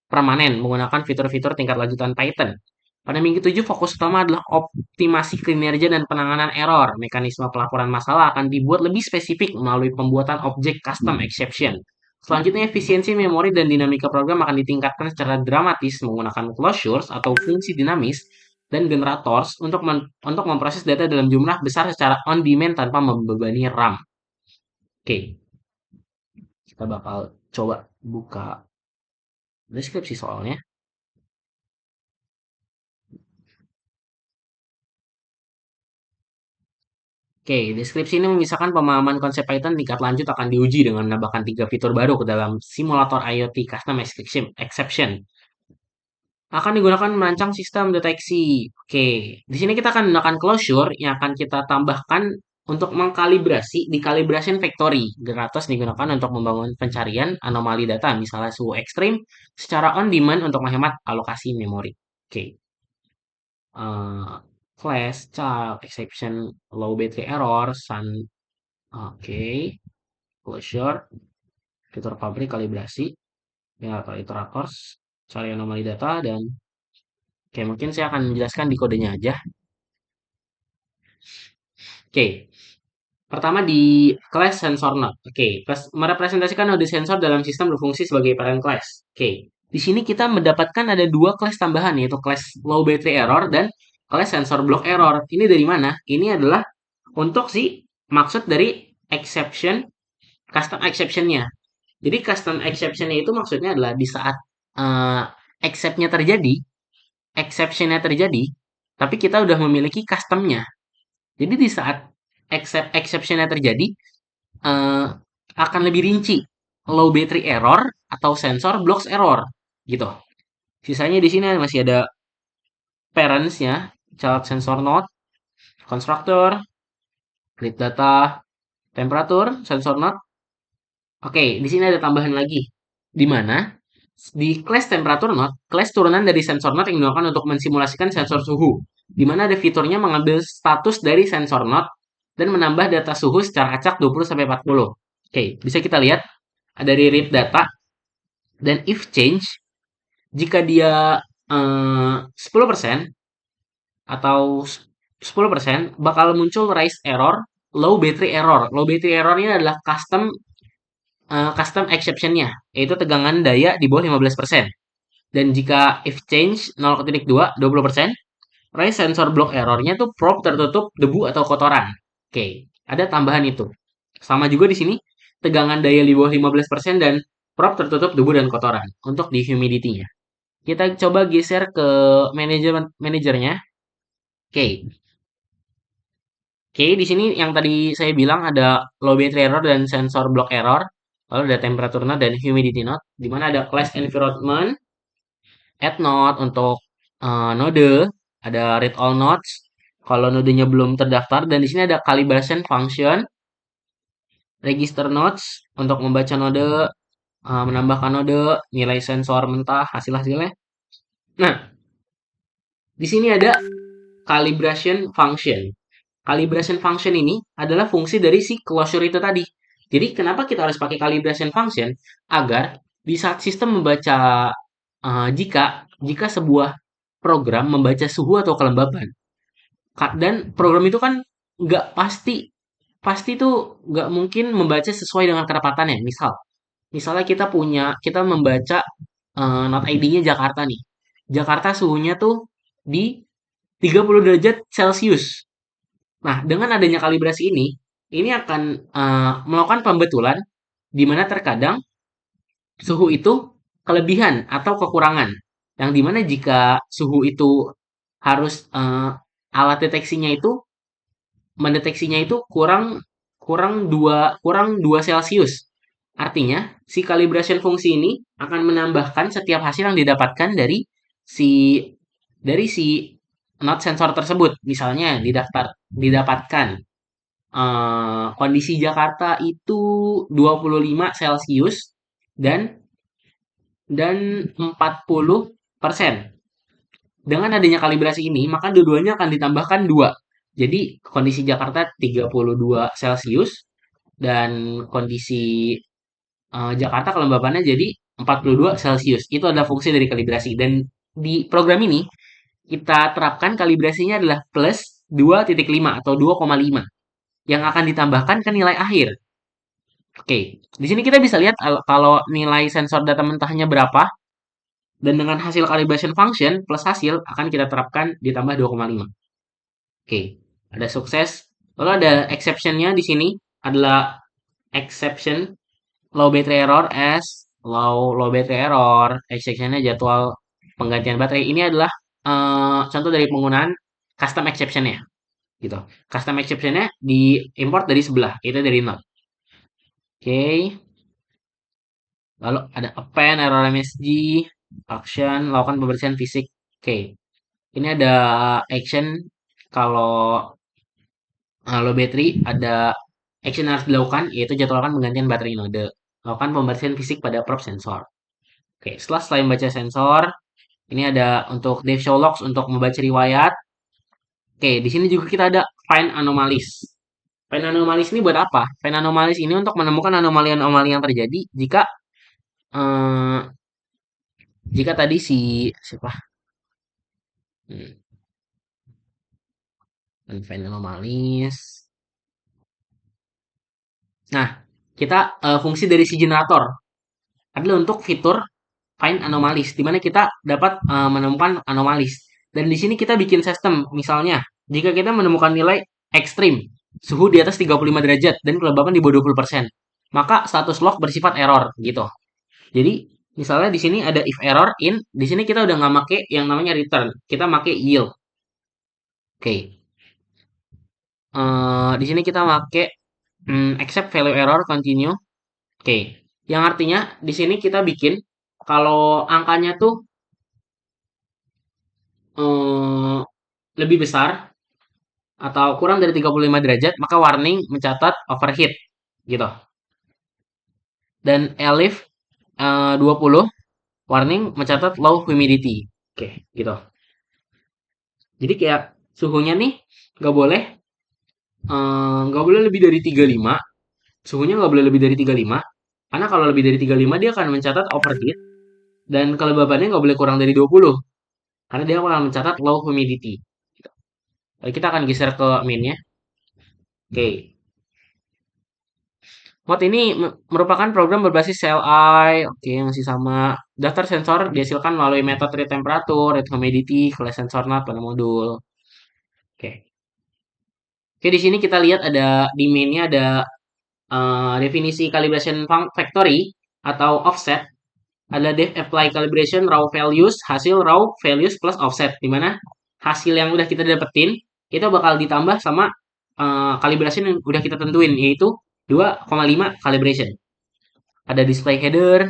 permanen menggunakan fitur-fitur tingkat lanjutan Python. Pada minggu 7, fokus utama adalah optimasi kinerja dan penanganan error. Mekanisme pelaporan masalah akan dibuat lebih spesifik melalui pembuatan objek custom exception. Selanjutnya, efisiensi memori dan dinamika program akan ditingkatkan secara dramatis menggunakan closures atau fungsi dinamis dan generators untuk memproses data dalam jumlah besar secara on-demand tanpa membebani RAM. Oke, kita bakal coba buka deskripsi soalnya. Oke, deskripsi ini memisahkan pemahaman konsep Python tingkat lanjut akan diuji dengan menambahkan 3 fitur baru ke dalam simulator IoT Custom Exception. Akan digunakan merancang sistem deteksi. Oke, di sini kita akan menggunakan closure yang akan kita tambahkan untuk mengkalibrasi di calibration factory. Generator digunakan untuk membangun pencarian anomali data, misalnya suhu ekstrim, secara on demand untuk menghemat alokasi memori. Oke, class, child, exception, low battery error, sun. Oke, closure, fitur pabrik kalibrasi, generator iterators, cari anomali data, dan oke, mungkin saya akan menjelaskan di kodenya aja. Oke, pertama di class sensor node. Oke, merepresentasikan node sensor dalam sistem berfungsi sebagai parent class. Oke, di sini kita mendapatkan ada dua class tambahan, yaitu class low battery error dan class sensor block error. Ini dari mana? Ini adalah untuk si maksud dari exception, custom exception-nya. Jadi custom exception-nya itu maksudnya adalah di saat uh, exception-nya terjadi, tapi kita udah memiliki custom-nya. Jadi di saat exception-nya terjadi, eh, akan lebih rinci. Low battery error atau sensor blocks error gitu. Sisanya di sini masih ada parents-nya, child sensor node, constructor, read data, temperature, sensor node. Oke, di sini ada tambahan lagi. Di mana di class temperature node, class turunan dari sensor node yang digunakan untuk mensimulasikan sensor suhu. Di mana ada fiturnya mengambil status dari sensor node dan menambah data suhu secara acak 20-40. Oke, bisa kita lihat dari read data dan if change jika dia 10% atau 10% bakal muncul rise error, low battery error. Low battery error ini adalah custom exception-nya, yaitu tegangan daya di bawah 15%. Dan jika if change 0,2, 20%, rise sensor block error-nya tuh probe tertutup debu atau kotoran. Oke, ada tambahan itu. Sama juga di sini, tegangan daya di bawah 15% dan probe tertutup debu dan kotoran untuk di humidity-nya. Kita coba geser ke manajernya. Oke. Oke, di sini yang tadi saya bilang ada low battery error dan sensor block error. Lalu ada temperature node dan humidity node. Di mana ada class environment, add node untuk node, ada read all nodes kalau nodenya belum terdaftar, dan di sini ada calibration function, register nodes untuk membaca node, menambahkan node, nilai sensor mentah, hasil-hasilnya. Nah, di sini ada calibration function. Calibration function ini adalah fungsi dari si closure itu tadi. Jadi kenapa kita harus pakai calibration function? Agar di saat sistem membaca, jika sebuah program membaca suhu atau kelembaban, dan program itu kan nggak pasti, pasti tuh nggak mungkin membaca sesuai dengan kedapatannya. Misalnya kita membaca not ID-nya Jakarta nih. Jakarta suhunya tuh di 30 derajat Celcius. Nah, dengan adanya kalibrasi ini akan melakukan pembetulan di mana terkadang suhu itu kelebihan atau kekurangan. Yang dimana jika suhu itu harus alat deteksinya itu mendeteksinya itu kurang kurang 2 Celcius. Artinya, si calibration fungsi ini akan menambahkan setiap hasil yang didapatkan si si not sensor tersebut. Misalnya didapatkan kondisi Jakarta itu 25 Celcius dan 40%. Dengan adanya kalibrasi ini, maka dua-duanya akan ditambahkan 2. Jadi kondisi Jakarta 32 Celcius dan kondisi Jakarta kelembabannya jadi 42 Celcius. Itu adalah fungsi dari kalibrasi. Dan di program ini kita terapkan kalibrasinya adalah plus 2,5 atau 2,5 yang akan ditambahkan ke nilai akhir. Oke, di sini kita bisa lihat kalau nilai sensor data mentahnya berapa, dan dengan hasil calibration function plus hasil akan kita terapkan ditambah 2,5. Oke, ada sukses. Lalu ada exception-nya di sini adalah exception low battery error as low battery error. Exception-nya jadwal penggantian baterai. Ini adalah contoh dari penggunaan custom exception-nya gitu. Custom exception-nya diimport dari sebelah, itu dari node. Oke. Lalu ada append, error MSG, action, lakukan pembersihan fisik. Oke. Ini ada action kalau low battery, ada action yang harus dilakukan, yaitu jadwalkan penggantian baterai node. Lakukan pembersihan fisik pada probe sensor. Oke, setelah membaca sensor, ini ada untuk dev show logs untuk membaca riwayat. Oke, di sini juga kita ada find anomalies. Find anomalies ini buat apa? Find anomalies ini untuk menemukan anomali-anomali yang terjadi jika eh, tadi si siapa? Hmm, find anomalies. Nah, kita fungsi dari si generator adalah untuk fitur find anomalies, di mana kita dapat menemukan anomalies. Dan di sini kita bikin sistem, misalnya jika kita menemukan nilai ekstrim, suhu di atas 35 derajat dan kelembaban di bawah 20%, maka status log bersifat error gitu. Jadi misalnya di sini ada if error in, di sini kita udah nggak make yang namanya return, kita make yield. Oke. Di sini kita make accept value error continue. Oke. Yang artinya di sini kita bikin kalau angkanya tuh eh, lebih besar atau kurang dari 35 derajat, maka warning mencatat overheat gitu. Dan elif 20 warning mencatat low humidity. Oke, gitu. Jadi kayak suhunya nih nggak boleh lebih dari 35. Suhunya nggak boleh lebih dari 35. Karena kalau lebih dari 35 dia akan mencatat overheat, dan kelembabannya nggak boleh kurang dari 20. Karena dia akan mencatat low humidity. Kita akan geser ke minnya. Oke. Mod ini merupakan program berbasis CLI, oke, masih sama. Daftar sensor dihasilkan melalui metode read temperature, read humidity, class sensor node pada modul. Oke. Oke, di sini kita lihat ada di main-nya ada definisi calibration factory atau offset. Ada def apply calibration raw values, hasil raw values plus offset, di mana hasil yang udah kita dapetin itu bakal ditambah sama calibration yang udah kita tentuin, yaitu 2,5 calibration. Ada display header,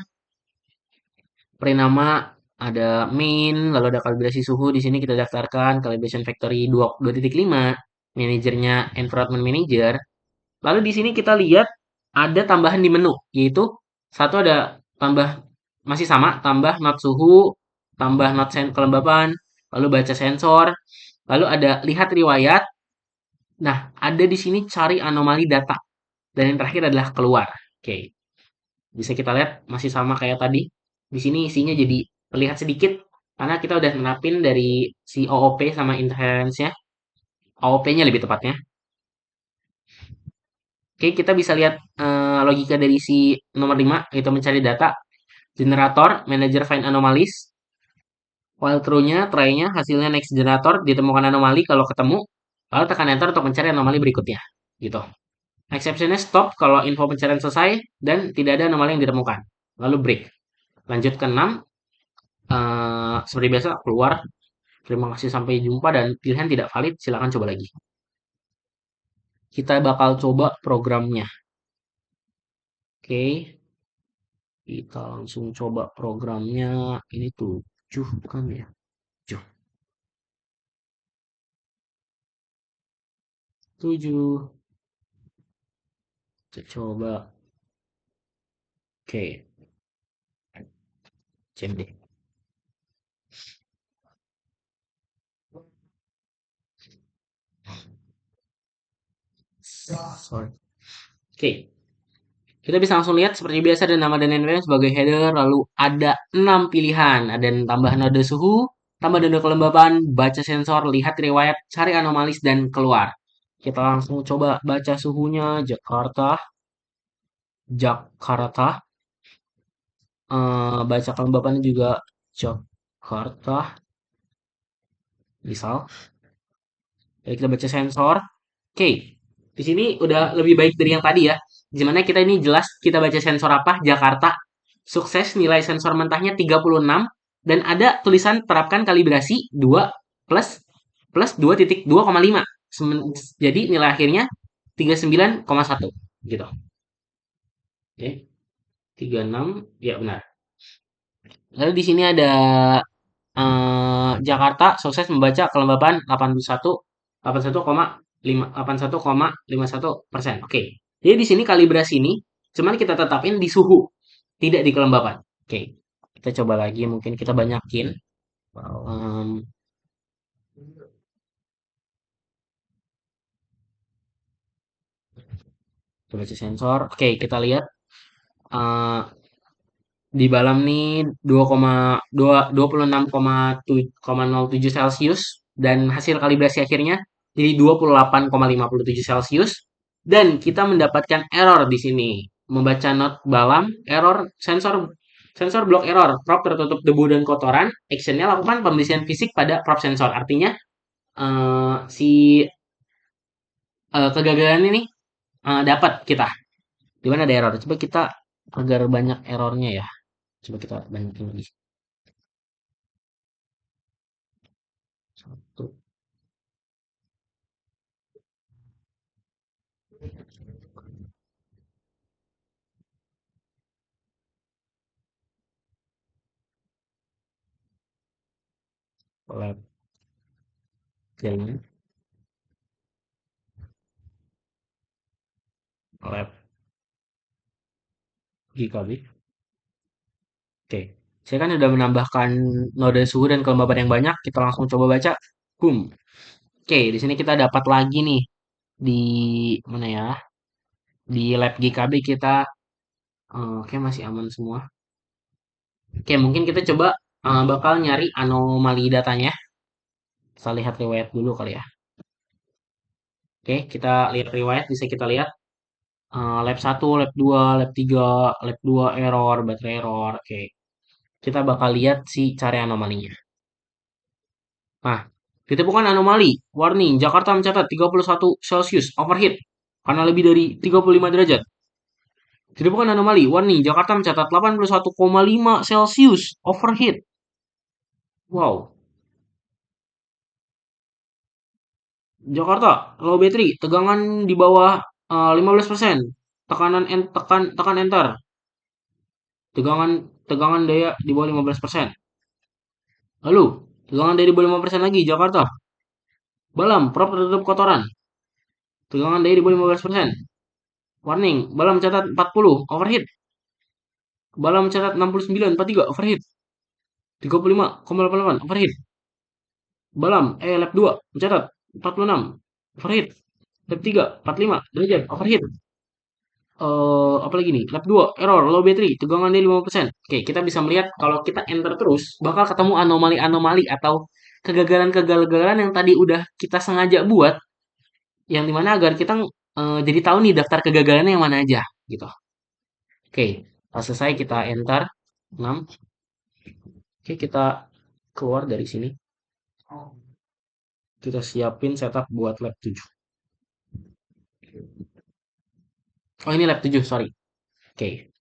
perinama, ada main, lalu ada kalibrasi suhu. Di sini kita daftarkan calibration factory 2.5, manajernya environment manager. Lalu di sini kita lihat ada tambahan di menu, yaitu satu ada tambah, masih sama, tambah not suhu, tambah not kelembapan, lalu baca sensor, lalu ada lihat riwayat. Nah, ada di sini cari anomali data, dan yang terakhir adalah keluar. Oke, bisa kita lihat masih sama kayak tadi. Di sini isinya jadi terlihat sedikit karena kita udah menapin dari si OOP sama interference-nya. OOP-nya lebih tepatnya. Oke, kita bisa lihat logika dari si nomor 5, yaitu mencari data. Generator, manager find anomalies. While true-nya, try-nya, hasilnya next generator, ditemukan anomali kalau ketemu. Lalu tekan enter untuk mencari anomali berikutnya. Gitu. Exception-nya stop kalau info pencarian selesai dan tidak ada anomali yang ditemukan. Lalu break. Lanjut ke 6. Seperti biasa, keluar. Terima kasih sampai jumpa dan pilihan tidak valid, silakan coba lagi. Kita bakal coba programnya. Oke. Kita langsung coba programnya. Ini 7 kan ya? 7. 7. Kita coba. Oke. CMD. Sorry. Oke. Kita bisa langsung lihat seperti biasa ada nama dan name sebagai header. Lalu ada 6 pilihan. Ada tambah node suhu, tambah node kelembapan, baca sensor, lihat riwayat, cari anomalis, dan keluar. Kita langsung coba baca suhunya. Jakarta. Jakarta. Baca kelembapannya juga Jakarta. Misal. Jadi kita baca sensor. Oke. Di sini udah lebih baik dari yang tadi ya. Gimana kita ini jelas kita baca sensor apa? Jakarta. Sukses, nilai sensor mentahnya 36 dan ada tulisan terapkan kalibrasi 2 plus plus 2,2,5. Jadi nilai akhirnya 39,1 gitu. Oke. 36 ya benar. Lalu di sini ada Jakarta sukses membaca kelembapan 81,51,51%. Oke. Jadi di sini kalibrasi ini cuman kita tetapin di suhu, tidak di kelembapan. Oke. Kita coba lagi, mungkin kita banyakin. Um, Coba baca sensor. Oke, kita lihat uh, di Balam nih 26,07 Celcius dan hasil kalibrasi akhirnya jadi 28,57 Celcius dan kita mendapatkan error di sini. Membaca not Balam, error sensor sensor block error, prop tertutup debu dan kotoran, actionnya lakukan pembersihan fisik pada prop sensor. Artinya si kegagalan ini dapat kita. Di mana ada error? Coba kita agar banyak errornya ya. Coba kita banyakin lagi. Satu. Lab jaringan. Lab GKB. Oke. Saya kan udah menambahkan node suhu dan kelembaban yang banyak. Kita langsung coba baca. Boom. Oke, di sini kita dapat lagi nih di mana ya? Di lab GKB kita oke masih aman semua. Oke, mungkin kita coba bakal nyari anomali datanya. Kita lihat riwayat dulu kali ya. Oke, kita lihat riwayat, bisa kita lihat lab 1, lab 2, lab 3, lab 2 error, baterai error. Oke. Kita bakal lihat si cari anomalinya. Nah, ditemukan anomali. Warning, Jakarta mencatat 31 Celcius overheat karena lebih dari 35 derajat. Tidak bukan anomali. Warning, Jakarta mencatat 81,5 Celcius overheat. Wow. Jakarta, low battery, tegangan di bawah 15%. Tekan enter. Tegangan tegangan daya di bawah 15%. Lalu, tegangan daya di bawah 5% lagi Jakarta. Balam, prop tertutup kotoran. Tegangan daya di bawah 15%. Warning, balam mencatat 40 overheat. Balam mencatat 69,43 overheat. 35,88 overheat. Lap 2 mencatat 46 overheat. Lap 3 45 derajat overheat. Apalagi nih, lap 2 error, low battery, tegangan dia 50%. Oke, kita bisa melihat kalau kita enter terus, bakal ketemu anomali-anomali atau kegagalan-kegagalan yang tadi udah kita sengaja buat, yang dimana agar kita jadi tahu nih daftar kegagalannya yang mana aja, gitu. Oke, pas selesai kita enter 6. Oke, kita keluar dari sini. Kita siapin setup buat lab 7. Oh, ini lab 7, sorry. Oke,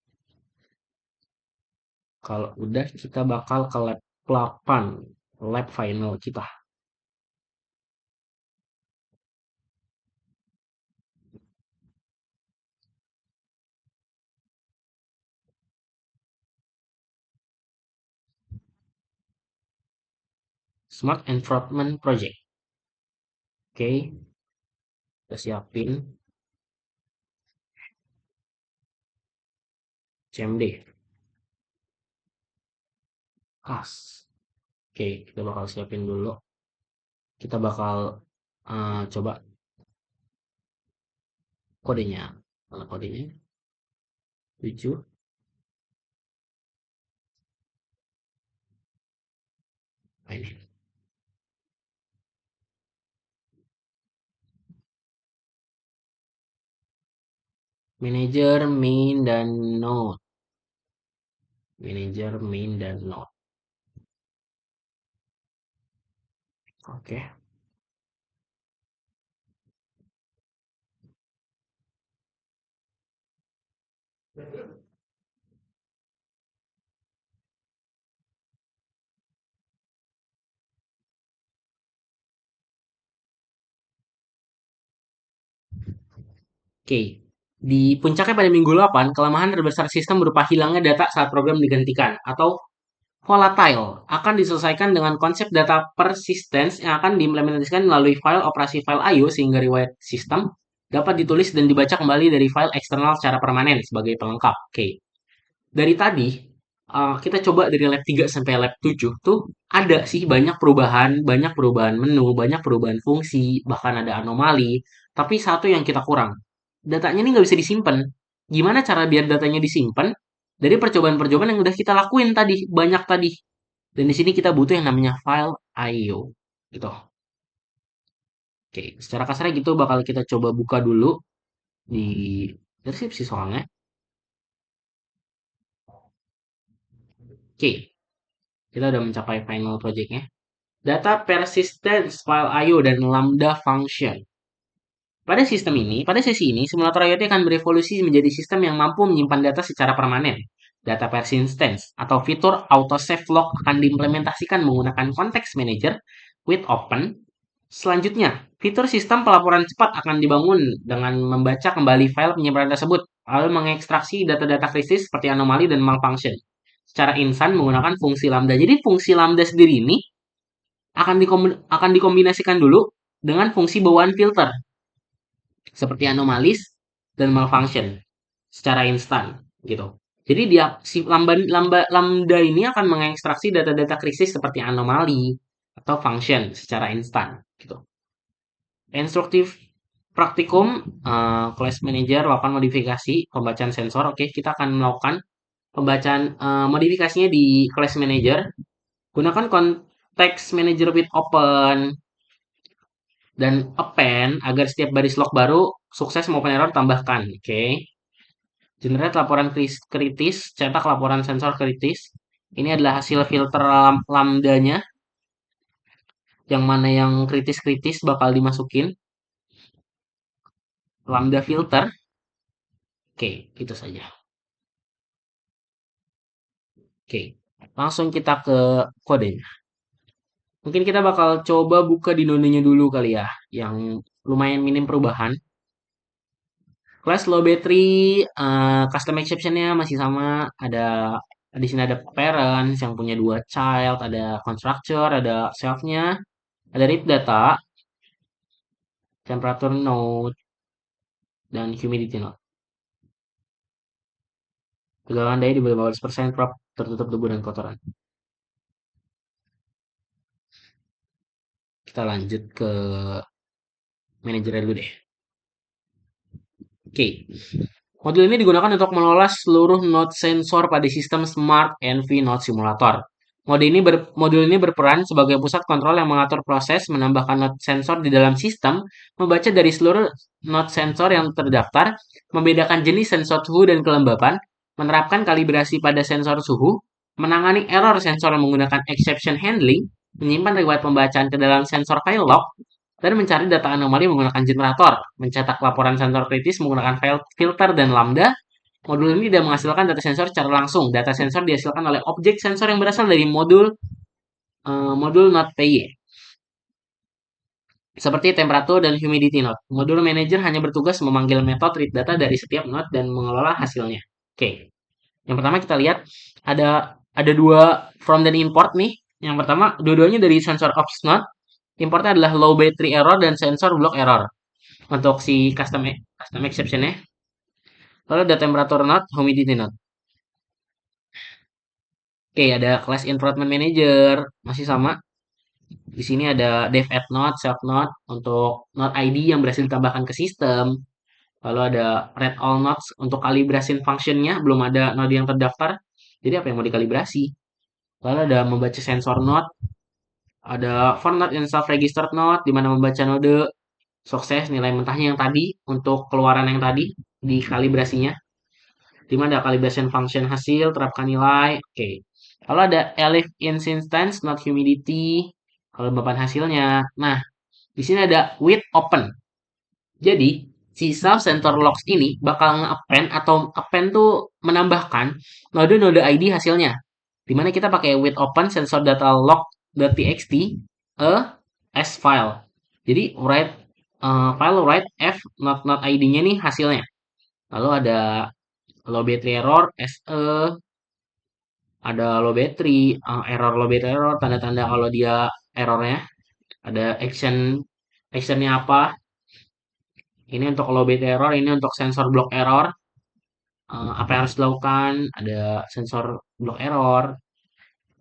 kalau udah kita bakal ke lab 8, lab final kita. Smart Environment Project. Oke, kita siapin CMD. Kas. Oke, kita bakal siapin dulu. Kita bakal coba kodenya. Mana kodenya? 7. Nah, ini. Manager, main, dan node. Manager, main, dan node. Oke. Oke. Di puncaknya pada minggu 8, kelemahan terbesar sistem berupa hilangnya data saat program digantikan atau volatile akan diselesaikan dengan konsep data persistence yang akan diimplementasikan melalui file operasi file I/O sehingga riwayat sistem dapat ditulis dan dibaca kembali dari file eksternal secara permanen sebagai pelengkap. Oke. Dari tadi kita coba dari lab 3 sampai lab 7 tuh ada sih banyak perubahan menu, banyak perubahan fungsi, bahkan ada anomali. Tapi satu yang kita kurang, datanya ini nggak bisa disimpan. Gimana cara biar datanya disimpan? Dari percobaan-percobaan yang udah kita lakuin tadi, banyak tadi. Dan di sini kita butuh yang namanya file IO. Gitu. Oke, secara kasarnya gitu bakal kita coba buka dulu di deskripsi soalnya. Oke, kita udah mencapai final projectnya. Data persistence file IO dan lambda function. Pada sesi ini, simulator IoT akan berevolusi menjadi sistem yang mampu menyimpan data secara permanen. Data persistence atau fitur auto save log akan diimplementasikan menggunakan context manager with open. Selanjutnya, fitur sistem pelaporan cepat akan dibangun dengan membaca kembali file penyimpanan tersebut, lalu mengekstraksi data-data kritis seperti anomali dan malfunction secara instan menggunakan fungsi lambda. Jadi fungsi lambda sendiri ini akan dikombinasikan dulu dengan fungsi bawaan filter seperti anomalis dan malfunction secara instan gitu. Jadi dia si lambda ini akan mengekstraksi data-data krisis seperti anomali atau function secara instan gitu. Instruktif praktikum class manager melakukan modifikasi pembacaan sensor. Oke, kita akan melakukan pembacaan modifikasinya di class manager. Gunakan context manager with open dan append agar setiap baris log baru sukses maupun error tambahkan. Oke. Generate laporan kritis, cetak laporan sensor kritis. Ini adalah hasil filter lambdanya. Yang mana yang kritis-kritis bakal dimasukin. Lambda filter. Oke, itu saja. Oke, langsung kita ke kodenya. Mungkin kita bakal coba buka di nodenya dulu kali ya, yang lumayan minim perubahan. Class low battery, custom exception-nya masih sama. Ada di sini ada parents yang punya dua child, ada constructor, ada self-nya, ada read data, temperature node, dan humidity node. Tegangan daya di bawah 15%, prop tertutup debu dan kotoran. Kita lanjut ke manajer dulu deh. Oke, modul ini digunakan untuk mengelola seluruh node sensor pada sistem Smart NV Node Simulator. Modul ini berperan sebagai pusat kontrol yang mengatur proses menambahkan node sensor di dalam sistem, membaca dari seluruh node sensor yang terdaftar, membedakan jenis sensor suhu dan kelembapan, menerapkan kalibrasi pada sensor suhu, menangani error sensor menggunakan exception handling, menyimpan riwayat pembacaan ke dalam sensor file log, dan mencari data anomali menggunakan generator, mencetak laporan sensor kritis menggunakan file filter dan lambda. Modul ini tidak menghasilkan data sensor secara langsung. Data sensor dihasilkan oleh objek sensor yang berasal dari modul node PY, seperti temperatur dan humidity node. Modul manager hanya bertugas memanggil metode read data dari setiap node dan mengelola hasilnya. Oke, yang pertama kita lihat ada dua from dan import nih. Yang pertama, dua-duanya dari sensor ops node. Importnya adalah low battery error dan sensor block error untuk si custom exception-nya. Lalu ada temperature node, humidity node. Oke, ada class improvement manager, masih sama. Di sini ada dev add node, self node untuk node ID yang berhasil ditambahkan ke sistem. Lalu ada read all nodes untuk kalibrasi functionnya, belum ada node yang terdaftar. Jadi apa yang mau dikalibrasi? Lalu ada membaca sensor node, ada for node and self registered node di mana membaca node sukses nilai mentahnya yang tadi untuk keluaran yang tadi di kalibrasinya. Di mana ada calibration function hasil, terapkan nilai. Oke. Kalau ada elif instance, not humidity, kalau beban hasilnya. Nah, di sini ada with open. Jadi, si self center logs ini bakal nge-append atau append tuh menambahkan node-node ID hasilnya. Di mana kita pakai with open sensor data log.txt as file. Jadi, file write f not ID-nya nih hasilnya. Lalu ada low battery error SE, ada low battery, low battery error, tanda-tanda kalau dia errornya. Ada actionnya apa? Ini untuk low battery error, ini untuk sensor block error. Apa yang harus dilakukan? Ada sensor block error.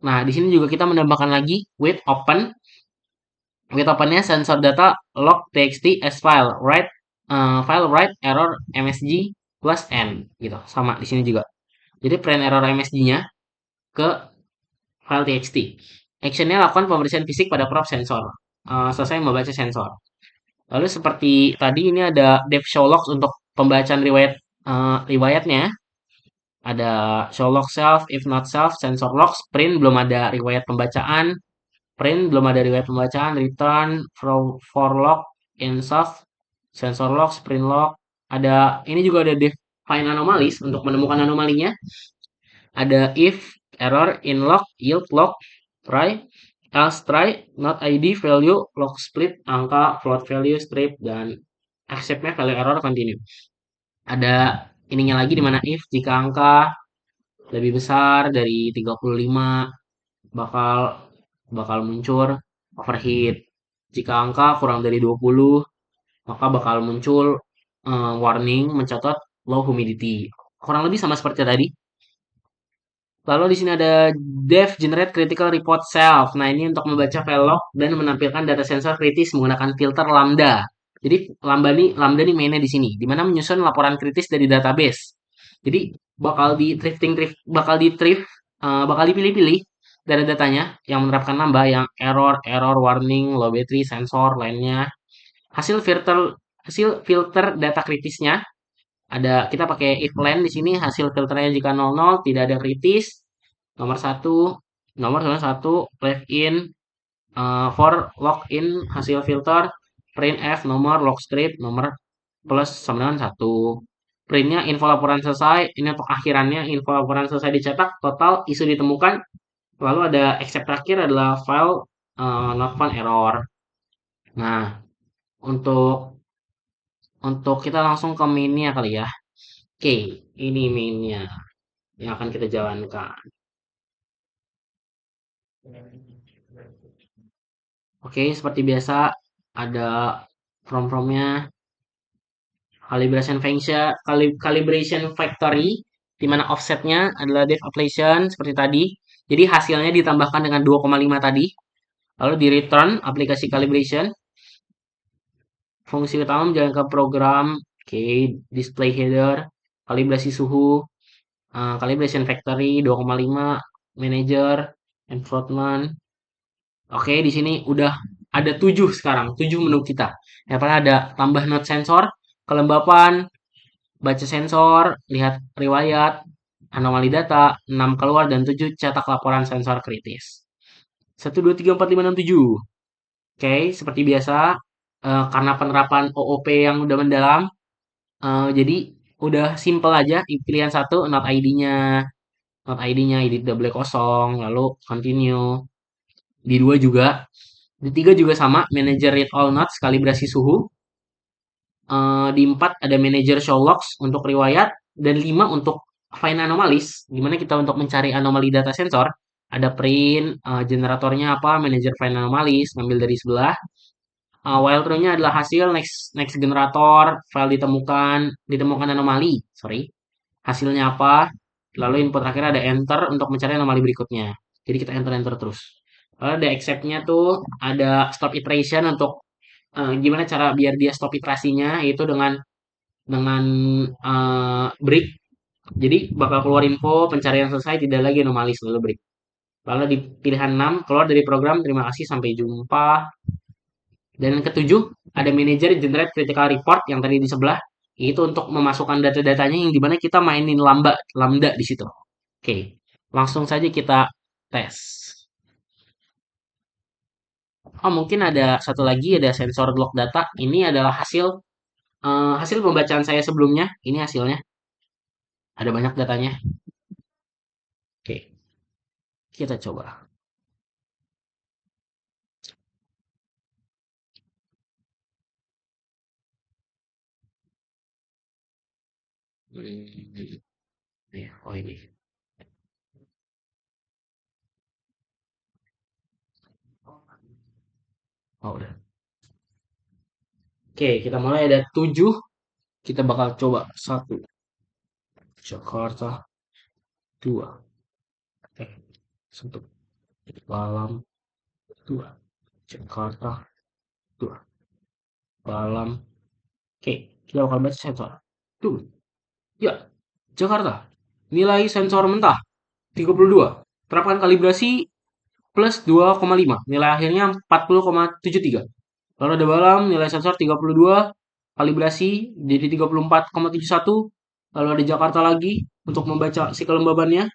Nah, di sini juga kita menambahkan lagi with opennya sensor data log txt as file file write error msg plus n gitu. Sama di sini juga. Jadi print error msg-nya ke file txt. Actionnya lakukan pembersihan fisik pada prop sensor. Selesai membaca sensor. Lalu seperti tadi ini ada dev show logs untuk pembacaan riwayatnya. Ada show log self, if not self, sensor logs, print belum ada riwayat pembacaan, print belum ada riwayat pembacaan, return for log in self, sensor logs, print log. Ada ini juga ada define anomalies untuk menemukan anomalinya. Ada if error in log yield log try else try not id value log split angka float value strip dan acceptnya value error continue. Ada ininya lagi di mana if jika angka lebih besar dari 35 bakal bakal muncul overheat. Jika angka kurang dari 20 maka bakal muncul warning mencatat low humidity. Kurang lebih sama seperti tadi. Lalu di sini ada dev generate critical report self. Nah, ini untuk membaca file log dan menampilkan data sensor kritis menggunakan filter lambda. Jadi lambda nih mainnya di sini, di mana menyusun laporan kritis dari database. Jadi bakal dipilih-pilih dari datanya yang menerapkan lambda yang error, warning, low battery, sensor, lainnya. Hasil filter data kritisnya ada kita pakai if len di sini hasil filternya jika 00 tidak ada kritis. Nomor satu, nomor 1 left in for login hasil filter print f nomor log strip nomor plus sama dengan 1. Printnya info laporan selesai. Ini untuk akhirannya, info laporan selesai dicetak, total isu ditemukan. Lalu ada except terakhir adalah file not found error. Nah, untuk kita langsung ke mainnya kali ya. Oke, ini mainnya yang akan kita jalankan. Oke, seperti biasa ada from-fromnya calibration factory di mana offsetnya adalah dev appellation seperti tadi. Jadi hasilnya ditambahkan dengan 2,5 tadi. Lalu di return aplikasi calibration. Fungsi utama menjalankan program, oke, display header, kalibrasi suhu, calibration factory 2,5, manager, environment. Oke, di sini udah ada 7 sekarang, 7 menu kita. Yang pertama ada tambah node sensor, kelembapan, baca sensor, lihat riwayat, anomali data, 6 keluar, dan 7 cetak laporan sensor kritis. 1, 2, 3, 4, 5, 6, 7. Oke, seperti biasa, karena penerapan OOP yang udah mendalam, jadi udah simple aja, pilihan satu, not ID-nya, ID double kosong, lalu continue. Di dua juga, di tiga juga sama, manager read all notes, kalibrasi suhu. Di 4 ada manager show logs untuk riwayat, dan 5 untuk find anomalies, dimana kita untuk mencari anomali data sensor, ada print, generatornya apa, manager find anomalies, ngambil dari sebelah. While true-nya adalah hasil next next generator, file ditemukan anomali, sorry. Hasilnya apa? Lalu input terakhir ada enter untuk mencari anomali berikutnya. Jadi kita enter terus. Lalu ada accept-nya tuh ada stop iteration untuk gimana cara biar dia stop iterasinya, yaitu dengan break. Jadi bakal keluar info pencarian selesai, tidak lagi anomali, lalu break. Lalu di pilihan 6 keluar dari program, terima kasih, sampai jumpa. Dan yang ketujuh, ada manager generate critical report yang tadi di sebelah. Itu untuk memasukkan data-datanya yang dimana kita mainin lambda di situ. Oke, langsung saja kita tes. Oh, mungkin ada satu lagi, ada sensor block data. Ini adalah hasil pembacaan saya sebelumnya. Ini hasilnya. Ada banyak datanya. Oke, kita coba. Hmm, oh ini. Oh, udah. Oke, kita mulai ada 7. Kita bakal coba. 1, Jakarta. 2, satu, Malam. 2, Jakarta. 2, Malam. Oke, kita bakal baca sensor. Tuh, ya, Jakarta. Nilai sensor mentah 32. Terapkan kalibrasi plus 2,5. Nilai akhirnya 40,73. Lalu ada Balam, nilai sensor 32. Kalibrasi jadi 34,71. Lalu ada Jakarta lagi untuk membaca si kelembabannya.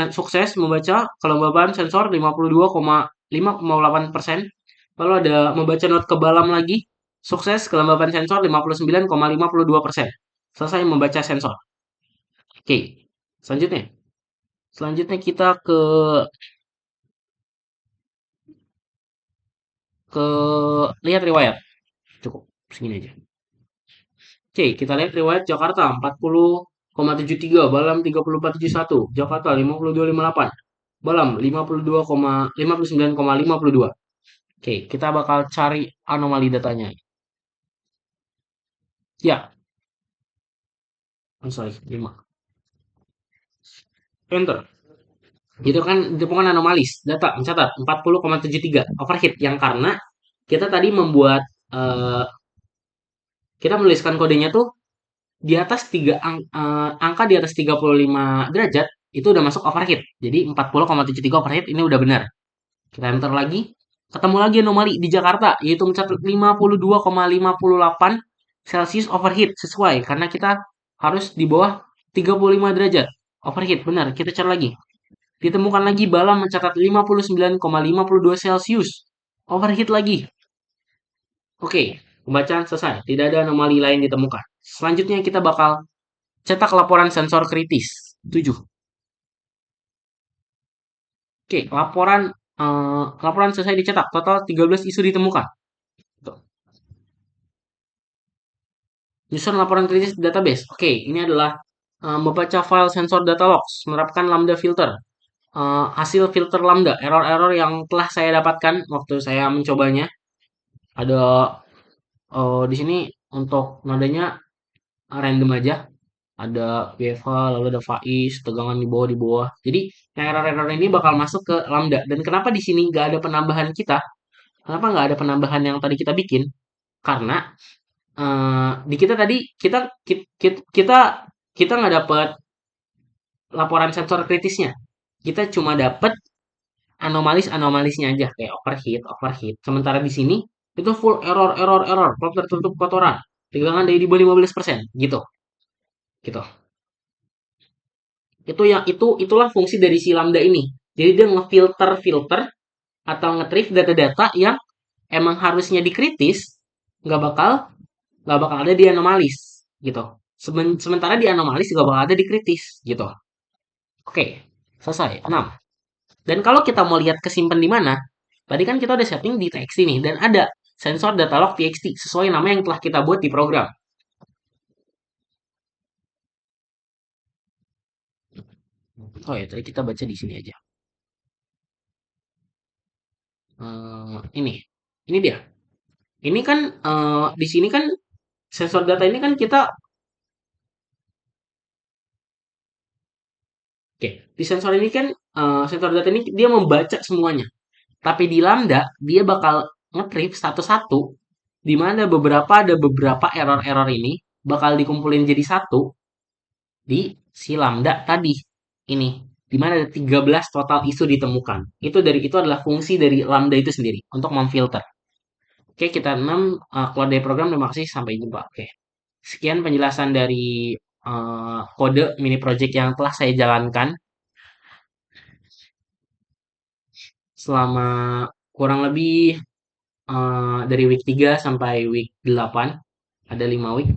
Sukses membaca kelembaban sensor 52,5,8%. Lalu ada membaca not ke Balam lagi. Sukses kelembaban sensor 59,52%. Selesai membaca sensor. Oke, selanjutnya. Selanjutnya kita ke lihat riwayat. Cukup segini aja. Oke, kita lihat riwayat Jakarta 40,73, Balam 34,71, Jakarta 52,58, Balam 59,52. Oke, kita bakal cari anomali datanya. Ya, sorry, 5. Enter. Itu kan ditemukan anomalis. Data mencatat 40,73 overheat yang karena kita tadi membuat kita menuliskan kodenya tuh di atas angka di atas 35 derajat itu udah masuk overheat. Jadi 40,73 overheat ini udah benar. Kita enter lagi. Ketemu lagi anomali di Jakarta yaitu mencatat 52,58 Celsius overheat sesuai karena kita harus di bawah 35 derajat. Overheat benar. Kita cari lagi. Ditemukan lagi Balam mencatat 59,52 Celsius. Overheat lagi. Oke, pembacaan selesai. Tidak ada anomali lain ditemukan. Selanjutnya kita bakal cetak laporan sensor kritis. 7. Oke, laporan selesai dicetak. Total 13 isu ditemukan. Tuh. Nyusun laporan kritis di database. Oke, ini adalah membaca file sensor data logs, menerapkan lambda filter. Hasil filter lambda, error-error yang telah saya dapatkan waktu saya mencobanya. Ada di sini untuk nadanya random aja. Ada WFH, lalu ada Faiz, tegangan di bawah. Jadi, yang error-error ini bakal masuk ke lambda. Dan kenapa di sini nggak ada penambahan kita? Kenapa nggak ada penambahan yang tadi kita bikin? Karena di kita tadi kita nggak dapat laporan sensor kritisnya. Kita cuma dapat anomalisnya aja kayak overheat. Sementara di sini itu full error, klop tertutup kotoran. Tegangan dari di bawah 15% gitu. Gitu. Itulah fungsi dari si lambda ini. Jadi dia ngefilter atau ngetrieve data-data yang emang harusnya dikritis, nggak bakal nggak bakal ada di anomalis gitu. Sementara di anomalis nggak bakal ada di kritis gitu. Oke, selesai. 6. Dan kalau kita mau lihat kesimpan di mana, tadi kan kita udah setting di txt nih dan ada sensor data log txt sesuai nama yang telah kita buat di program. Oh ya, tadi kita baca di sini aja. Ini, ini dia. Ini kan di sini kan sensor data ini kan kita oke, di sensor ini kan sensor data ini dia membaca semuanya. Tapi di Lambda dia bakal ngetrip satu-satu di mana ada beberapa error-error ini bakal dikumpulin jadi satu di si Lambda tadi. Ini di mana ada 13 total isu ditemukan. Itu adalah fungsi dari Lambda itu sendiri untuk memfilter. Oke, kita 6 keluar dari program. Terima kasih, sampai jumpa. Oke. Sekian penjelasan dari kode mini project yang telah saya jalankan selama kurang lebih dari week 3 sampai week 8. Ada 5 week.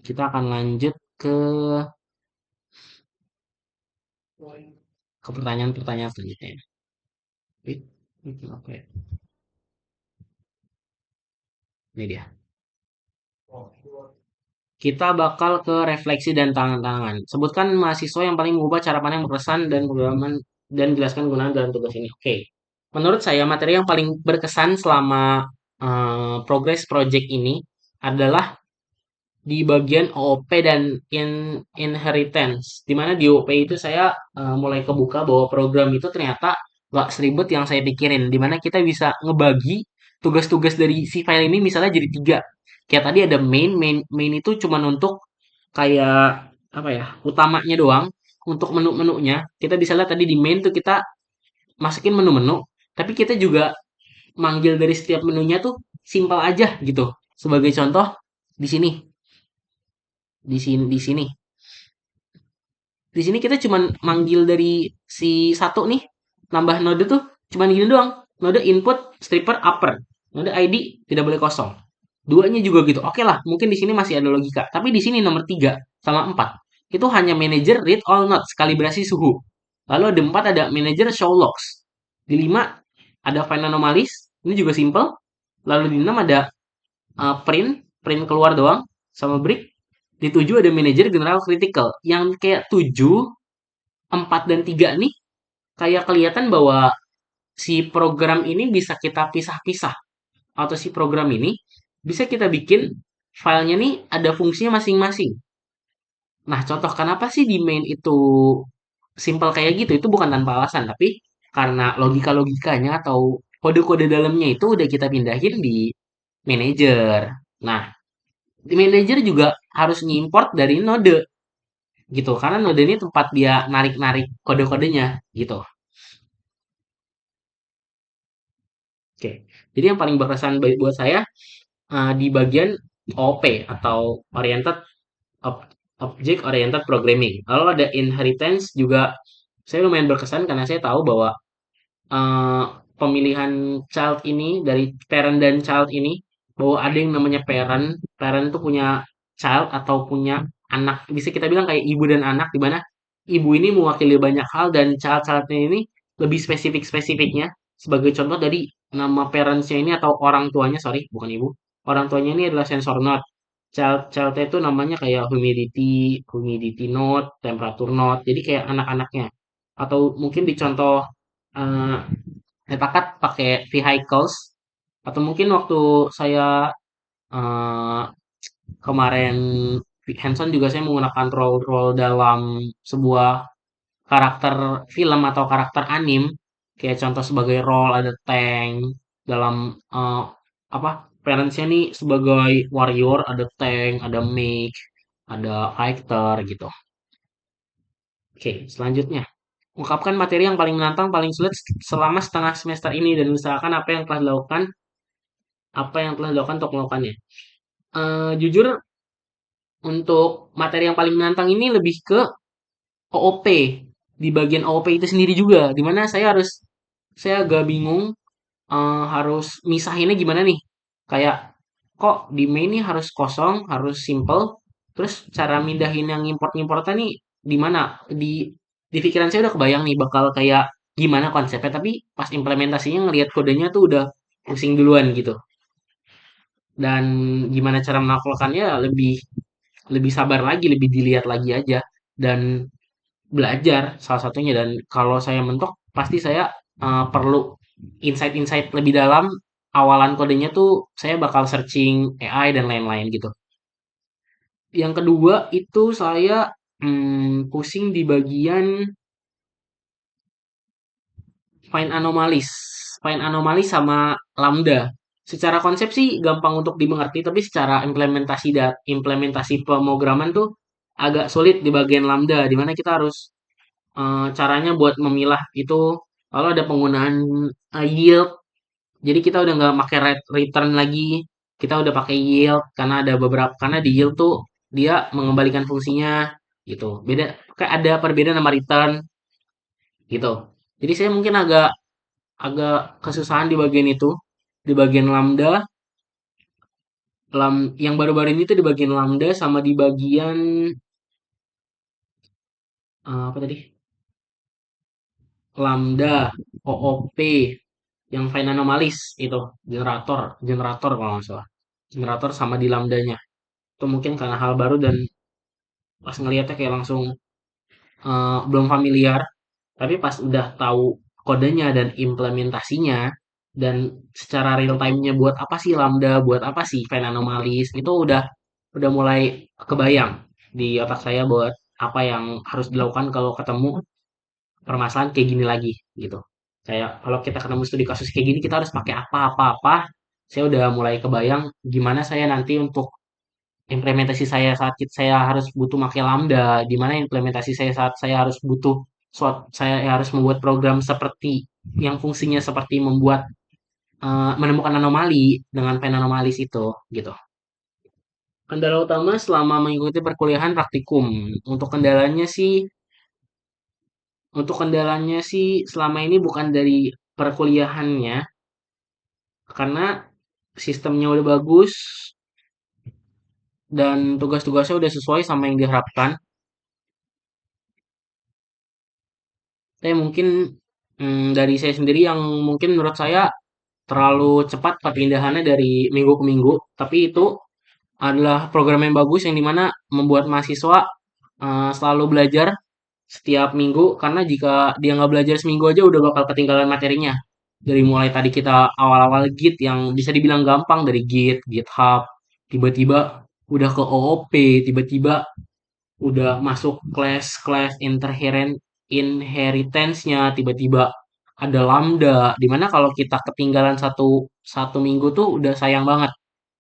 Kita akan lanjut ke pertanyaan-pertanyaan selanjutnya. Oke, ini dia. Kita bakal ke refleksi dan tangan-tangan. Sebutkan mahasiswa yang paling mengubah cara pandang berkesan dan pengalaman dan jelaskan gunaan dalam tugas ini. Oke. Menurut saya materi yang paling berkesan selama progress project ini adalah di bagian OOP dan inheritance. Dimana di OOP itu saya mulai kebuka bahwa program itu ternyata nggak seribet yang saya pikirin. Dimana kita bisa ngebagi tugas-tugas dari si file ini misalnya jadi 3. Kayak tadi ada main itu cuma untuk kayak apa ya, utamanya doang. Untuk menu-menunya, kita bisa lihat tadi di main tuh kita masukin menu-menu, tapi kita juga manggil dari setiap menunya tuh simpel aja gitu. Sebagai contoh di sini, di sini. Di sini kita cuman manggil dari si satu nih, nambah node tuh cuman gini doang. Node input stripper upper, node ID tidak boleh kosong. Duanya juga gitu. Oke lah, mungkin di sini masih ada logika. Tapi di sini nomor 3 sama 4 itu hanya manager read all nodes, kalibrasi suhu. Lalu ada 4 ada manager show logs. Di 5 ada find anomalies, ini juga simple. Lalu di 6 ada print keluar doang sama break. Di 7 ada manager general critical. Yang kayak 7, 4 dan 3 nih kayak kelihatan bahwa si program ini bisa kita pisah-pisah atau si program ini bisa kita bikin filenya nih ada fungsinya masing-masing. Nah, contoh kenapa sih di main itu simple kayak gitu itu bukan tanpa alasan, tapi karena logika-logikanya atau kode-kode dalamnya itu udah kita pindahin di manager. Nah, di manager juga harus ngimport dari node gitu, karena node ini tempat dia narik-narik kode-kodenya gitu. Oke, jadi yang paling berkesan buat saya di bagian OP atau Oriented Object Oriented Programming. Lalu ada Inheritance juga saya lumayan berkesan karena saya tahu bahwa pemilihan child ini dari parent dan child ini bahwa ada yang namanya parent. Parent itu punya child atau punya anak. Bisa kita bilang kayak ibu dan anak, di mana ibu ini mewakili banyak hal dan child-childnya ini lebih spesifik-spesifiknya. Sebagai contoh dari nama parentsnya ini atau orang tuanya, sorry, bukan ibu. Orang tuanya ini adalah sensor node. Childnya itu namanya kayak humidity node, temperature node. Jadi kayak anak-anaknya. Atau mungkin dicontoh eh, Etakat pakai vehicles atau mungkin waktu saya eh, kemarin hands-on juga saya menggunakan role-role dalam sebuah karakter film atau karakter anim kayak contoh sebagai role ada tank dalam apa parentsnya nih sebagai warrior ada tank ada mage ada fighter gitu. Oke, selanjutnya ungkapkan materi yang paling menantang paling sulit selama setengah semester ini dan usahakan apa yang telah dilakukan untuk melakukannya. Jujur untuk materi yang paling menantang ini lebih ke OOP. Di bagian OOP itu sendiri juga, di mana saya agak bingung harus misahinnya gimana nih. Kayak kok di main ini harus kosong, harus simple. Terus cara mindahin yang import-importnya nih di mana? Di pikiran saya udah kebayang nih bakal kayak gimana konsepnya, tapi pas implementasinya ngelihat kodenya tuh udah pusing duluan gitu. Dan gimana cara melakukannya lebih lebih sabar lagi, lebih dilihat lagi aja dan belajar salah satunya dan kalau saya mentok pasti saya perlu insight-insight lebih dalam awalan kodenya tuh saya bakal searching AI dan lain-lain gitu. Yang kedua itu saya pusing di bagian find anomalies sama lambda. Secara konsep sih gampang untuk dimengerti, tapi secara implementasi pemrograman tuh agak sulit di bagian lambda, di mana kita harus caranya buat memilah itu lalu ada penggunaan yield. Jadi kita udah nggak pakai return lagi, kita udah pakai yield karena di yield tuh dia mengembalikan fungsinya gitu. Beda kayak ada perbedaan sama return gitu. Jadi saya mungkin agak agak kesusahan di bagian itu, di bagian lambda, yang baru-baru ini tuh di bagian lambda sama di bagian apa tadi? Lambda, OOP, yang find anomalies itu, generator kalau nggak salah. Generator sama di lambdanya. Itu mungkin karena hal baru dan pas ngeliatnya kayak langsung belum familiar. Tapi pas udah tahu kodenya dan implementasinya dan secara real time-nya buat apa sih lambda, buat apa sih find anomalies, itu udah mulai kebayang di otak saya buat apa yang harus dilakukan kalau ketemu permasalahan kayak gini lagi gitu. Kayak kalau kita ketemu studi kasus kayak gini kita harus pakai apa-apa-apa. Saya udah mulai kebayang gimana saya nanti untuk implementasi saya saat saya harus butuh pakai Lambda, gimana implementasi saya saat saya harus saya harus membuat program seperti yang fungsinya seperti menemukan anomali dengan pen anomalis itu gitu. Kendala utama selama mengikuti perkuliahan praktikum. Untuk kendalanya sih selama ini bukan dari perkuliahannya, karena sistemnya udah bagus dan tugas-tugasnya udah sesuai sama yang diharapkan. Tapi mungkin dari saya sendiri yang mungkin menurut saya terlalu cepat perpindahannya dari minggu ke minggu. Tapi itu adalah program yang bagus yang dimana membuat mahasiswa selalu belajar setiap minggu karena jika dia nggak belajar seminggu aja udah bakal ketinggalan materinya. Dari mulai tadi kita awal-awal Git yang bisa dibilang gampang dari Git, GitHub, tiba-tiba udah ke OOP, tiba-tiba udah masuk kelas-kelas inheritance-nya, tiba-tiba ada lambda, dimana kalau kita ketinggalan satu satu minggu tuh udah sayang banget.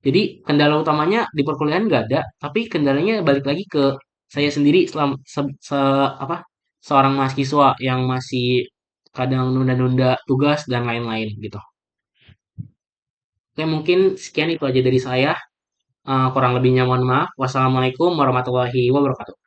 Jadi kendala utamanya di perkuliahan nggak ada, tapi kendalanya balik lagi ke saya sendiri seorang mahasiswa yang masih kadang nunda-nunda tugas dan lain-lain gitu. Oke, mungkin sekian itu aja dari saya. Kurang lebihnya mohon maaf. Wassalamualaikum warahmatullahi wabarakatuh.